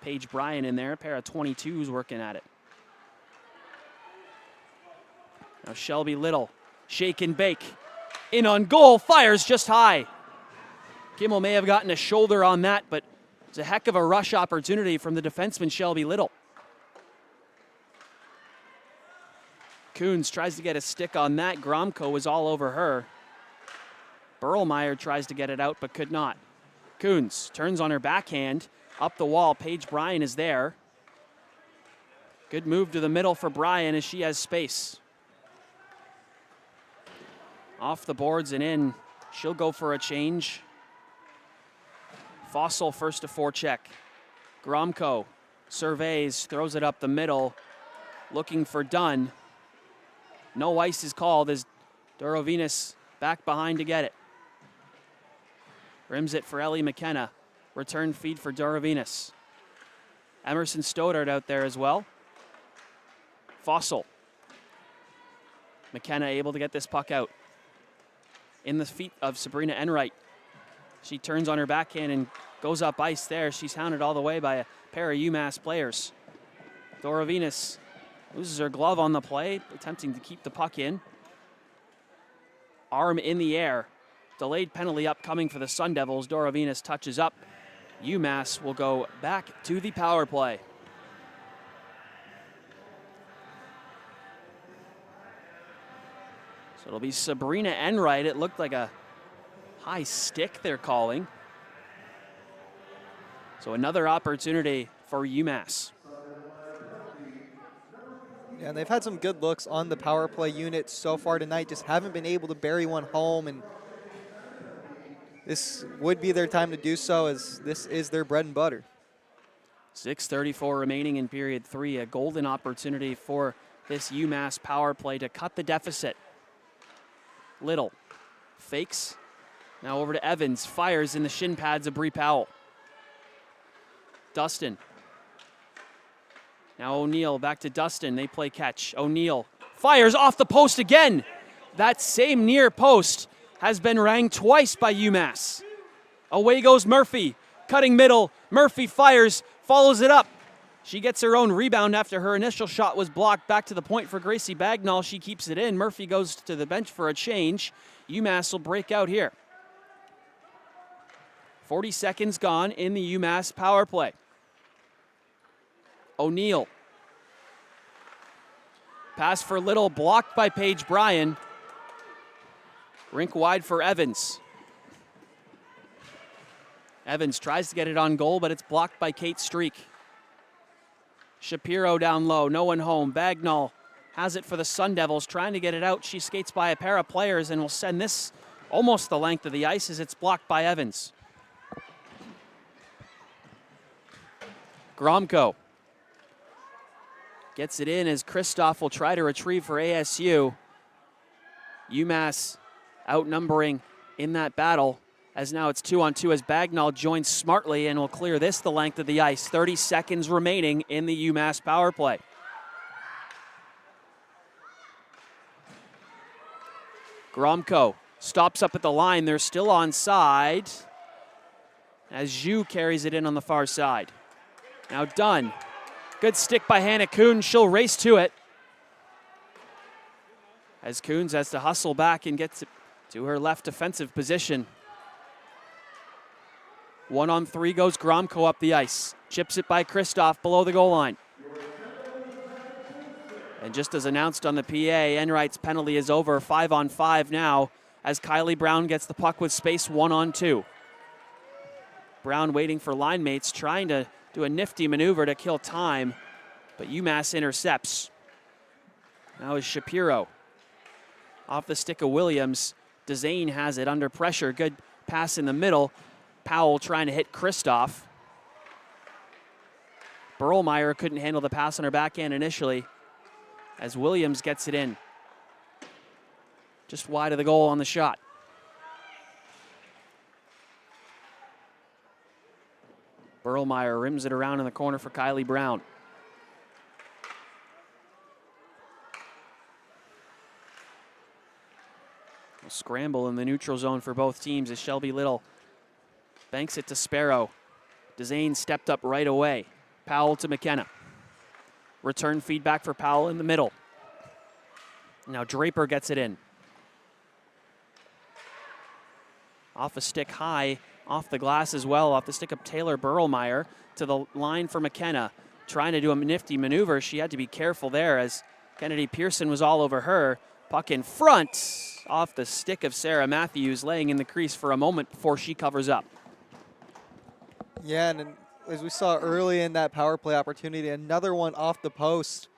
Paige Bryan in there, a pair of 22s working at it. Now Shelby Little, shake and bake. In on goal, fires just high. Kimmel may have gotten a shoulder on that, but it's a heck of a rush opportunity from the defenseman Shelby Little. Coons tries to get a stick on that. Gromko was all over her. Berlmeyer tries to get it out, but could not. Coons turns on her backhand. Up the wall, Paige Bryan is there. Good move to the middle for Bryan as she has space. Off the boards and in. She'll go for a change. Fossil first to forecheck. Gromko surveys, throws it up the middle. Looking for Dunn. No ice is called as Dorovinas back behind to get it. Rims it for Ellie McKenna. Return feed for Dorovinas. Emerson Stoddard out there as well. Fossil. McKenna able to get this puck out. In the feet of Sabrina Enright. She turns on her backhand and goes up ice there. She's hounded all the way by a pair of UMass players. Dorovinas loses her glove on the play, attempting to keep the puck in. Arm in the air. Delayed penalty upcoming for the Sun Devils. Dorovinas touches up. UMass will go back to the power play. So it'll be Sabrina Enright. It looked like a high stick they're calling. So another opportunity for UMass. Yeah, they've had some good looks on the power play unit so far tonight, just haven't been able to bury one home, and this would be their time to do so as this is their bread and butter. 6:34 remaining in period 3, a golden opportunity for this UMass power play to cut the deficit. Little fakes, now over to Evans, fires in the shin pads of Bree Powell. Dustin. Now O'Neill back to Dustin. They play catch. O'Neill fires off the post again. That same near post has been rang twice by UMass. Away goes Murphy. Cutting middle. Murphy fires, follows it up. She gets her own rebound after her initial shot was blocked. Back to the point for Gracie Bagnall. She keeps it in. Murphy goes to the bench for a change. UMass will break out here. 40 seconds gone in the UMass power play. O'Neill. Pass for Little, blocked by Paige Bryan. Rink wide for Evans. Evans tries to get it on goal, but it's blocked by Kate Streak. Shapiro down low, no one home. Bagnall has it for the Sun Devils, trying to get it out. She skates by a pair of players and will send this almost the length of the ice as it's blocked by Evans. Gromko gets it in as Kristoff will try to retrieve for ASU. UMass outnumbering in that battle, as now it's 2-on-2 as Bagnall joins smartly and will clear this the length of the ice. 30 seconds remaining in the UMass power play. Gromko stops up at the line. They're still onside as Zhu carries it in on the far side. Now Dunn. Good stick by Hannah Kuhn. She'll race to it, as Coons has to hustle back and gets it to her left defensive position. 1-on-3 goes Gromko up the ice. Chips it by Kristoff below the goal line. And just as announced on the PA, Enright's penalty is over. 5-on-5 now as Kylie Brown gets the puck with space. 1-on-2. Brown waiting for line mates, trying to do a nifty maneuver to kill time, but UMass intercepts. Now is Shapiro. Off the stick of Williams. DeZane has it under pressure. Good pass in the middle. Powell trying to hit Kristoff. Berlmeyer couldn't handle the pass on her backhand initially, as Williams gets it in. Just wide of the goal on the shot. Berlmeyer rims it around in the corner for Kylie Brown. A scramble in the neutral zone for both teams as Shelby Little banks it to Sparrow. DeZane stepped up right away. Powell to McKenna. Return feedback for Powell in the middle. Now Draper gets it in. Off a stick high, off the glass as well, off the stick of Taylor Berlmeyer to the line for McKenna. Trying to do a nifty maneuver. She had to be careful there as Kennedy Pearson was all over her. Puck in front, off the stick of Sarah Matthews, laying in the crease for a moment before she covers up. Yeah, and as we saw early in that power play opportunity, another one off the post.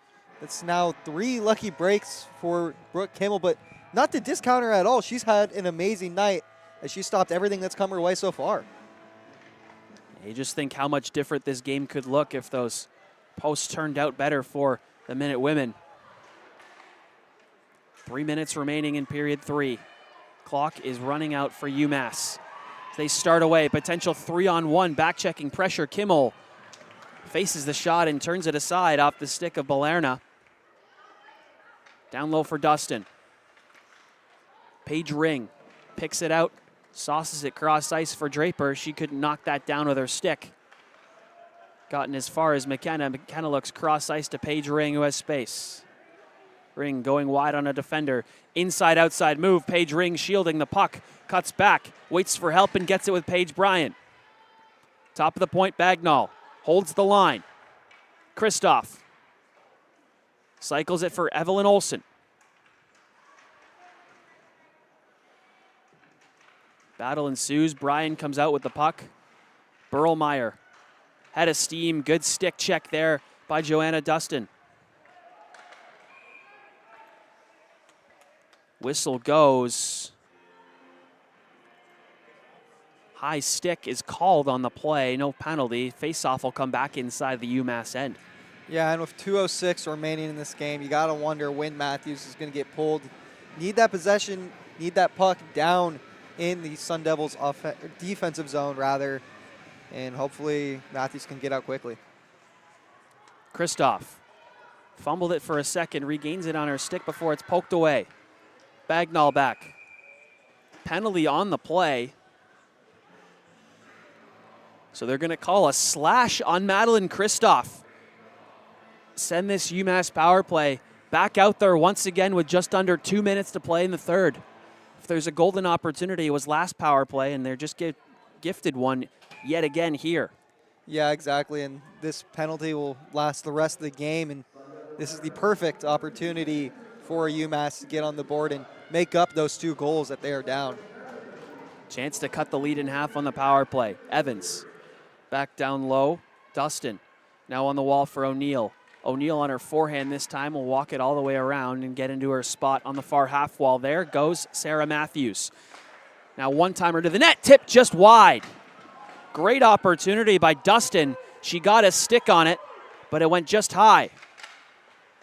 It's now 3 lucky breaks for Brooke Kimmel, but not to discount her at all. She's had an amazing night as she stopped everything that's come her way so far. You just think how much different this game could look if those posts turned out better for the Minutewomen. 3 minutes remaining in period 3. Clock is running out for UMass. They start away, potential 3-on-1, back-checking pressure. Kimmel faces the shot and turns it aside off the stick of Balerna. Down low for Dustin. Paige Ring picks it out, sauces it cross ice for Draper. She couldn't knock that down with her stick. Gotten as far as McKenna. McKenna looks cross ice to Paige Ring, who has space. Ring going wide on a defender. Inside-outside move. Paige Ring shielding the puck. Cuts back. Waits for help and gets it with Paige Bryant. Top of the point, Bagnall. Holds the line. Kristoff. Cycles it for Evelyn Olsen. Battle ensues. Bryan comes out with the puck. Berlmeyer. Head of steam. Good stick check there by Joanna Dustin. Whistle goes. High stick is called on the play. No penalty. Face-off will come back inside the UMass end. Yeah, and with 2:06 remaining in this game, you got to wonder when Matthews is going to get pulled. Need that possession, need that puck down in the Sun Devils' defensive zone, rather, and hopefully Matthews can get out quickly. Kristoff fumbled it for a second, regains it on her stick before it's poked away. Bagnall back. Penalty on the play. So they're going to call a slash on Madeline Kristoff. Send this UMass power play back out there once again with just under 2 minutes to play in the third. If there's a golden opportunity, it was last power play, and they're just gifted one yet again here. Yeah, exactly, and this penalty will last the rest of the game, and this is the perfect opportunity for UMass to get on the board and make up those 2 goals that they are down. Chance to cut the lead in half on the power play. Evans back down low. Dustin now on the wall for O'Neill. O'Neal on her forehand this time will walk it all the way around and get into her spot on the far half wall. There goes Sarah Matthews. Now one-timer to the net, tip just wide. Great opportunity by Dustin. She got a stick on it, but it went just high.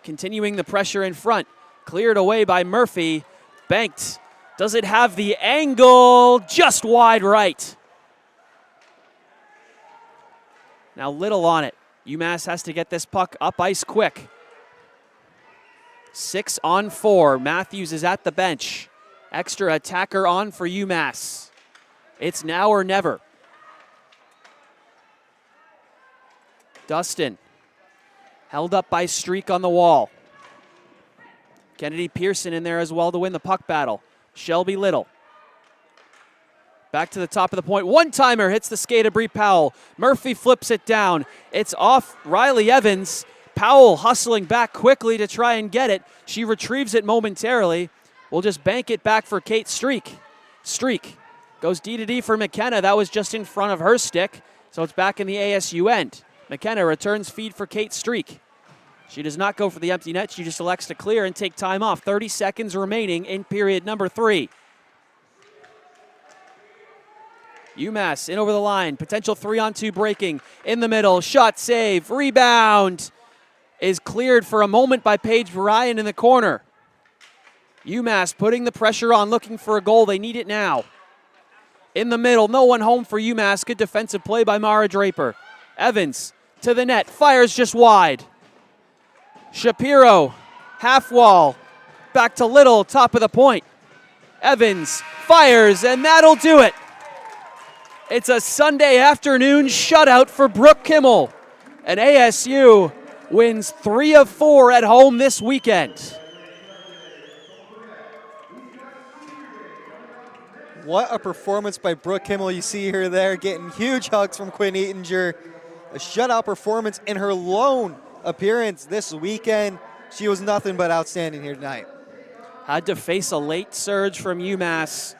Continuing the pressure in front. Cleared away by Murphy. Banked. Does it have the angle? Just wide right. Now Little on it. UMass has to get this puck up ice quick. 6-on-4. Matthews is at the bench. Extra attacker on for UMass. It's now or never. Dustin. Held up by Streak on the wall. Kennedy Pearson in there as well to win the puck battle. Shelby Little. Back to the top of the point. One-timer hits the skate of Bree Powell. Murphy flips it down. It's off Riley Evans. Powell hustling back quickly to try and get it. She retrieves it momentarily. We'll just bank it back for Kate Streak. Streak goes D-to-D for McKenna. That was just in front of her stick, so it's back in the ASU end. McKenna returns feed for Kate Streak. She does not go for the empty net. She just elects to clear and take time off. 30 seconds remaining in period number 3. UMass in over the line. Potential 3-on-2 breaking. In the middle. Shot save. Rebound is cleared for a moment by Paige Ryan in the corner. UMass putting the pressure on, looking for a goal. They need it now. In the middle. No one home for UMass. Good defensive play by Mara Draper. Evans to the net. Fires just wide. Shapiro, half wall, back to Little, top of the point. Evans fires, and that'll do it. It's a Sunday afternoon shutout for Brooke Kimmel. And ASU wins 3 of 4 at home this weekend. What a performance by Brooke Kimmel. You see her there getting huge hugs from Quinn Eatinger. A shutout performance in her lone appearance this weekend. She was nothing but outstanding here tonight. Had to face a late surge from UMass,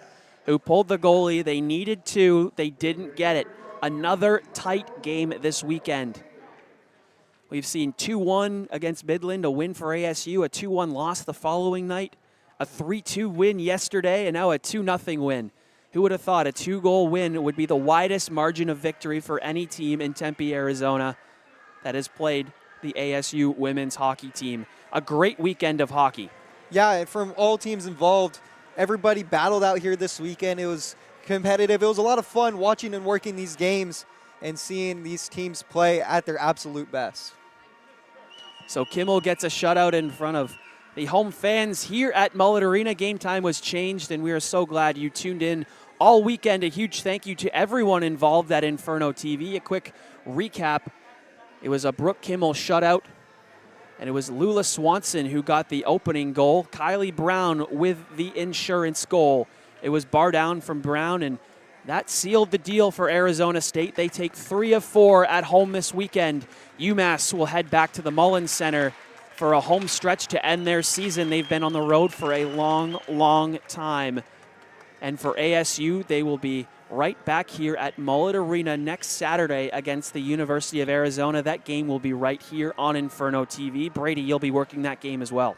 who pulled the goalie. They needed to. They didn't get it. Another tight game this weekend. We've seen 2-1 against Midland, a win for ASU, a 2-1 loss the following night, a 3-2 win yesterday, and now a 2-0 win. Who would have thought a 2-goal win would be the widest margin of victory for any team in Tempe, Arizona that has played the ASU women's hockey team. A great weekend of hockey. Yeah, from all teams involved, everybody battled out here this weekend. It was competitive. It was a lot of fun watching and working these games and seeing these teams play at their absolute best. So Kimmel gets a shutout in front of the home fans here at Mullett Arena. Game time was changed, and we are so glad you tuned in all weekend. A huge thank you to everyone involved at Inferno TV. A quick recap. It was a Brooke Kimmel shutout, and it was Lula Swanson who got the opening goal. Kylie Brown with the insurance goal. It was bar down from Brown, and that sealed the deal for Arizona State. They take 3 of 4 at home this weekend. UMass will head back to the Mullins Center for a home stretch to end their season. They've been on the road for a long, long time. And for ASU, they will be right back here at Mullett Arena next Saturday against the University of Arizona. That game will be right here on Inferno TV. Brady, you'll be working that game as well.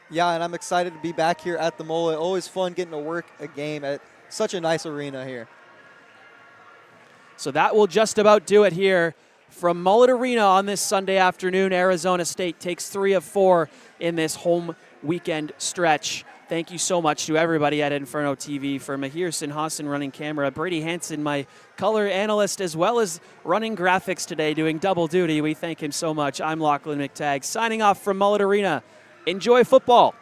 Yeah, and I'm excited to be back here at the Mullett. Always fun getting to work a game at such a nice arena here. So that will just about do it here from Mullett Arena on this Sunday afternoon. Arizona State takes 3 of 4 in this home weekend stretch. Thank you so much to everybody at Inferno TV. For Mahir Sinhasan running camera, Brady Hanson, my color analyst, as well as running graphics today, doing double duty. We thank him so much. I'm Lachlan McTagg, signing off from Mullett Arena. Enjoy football.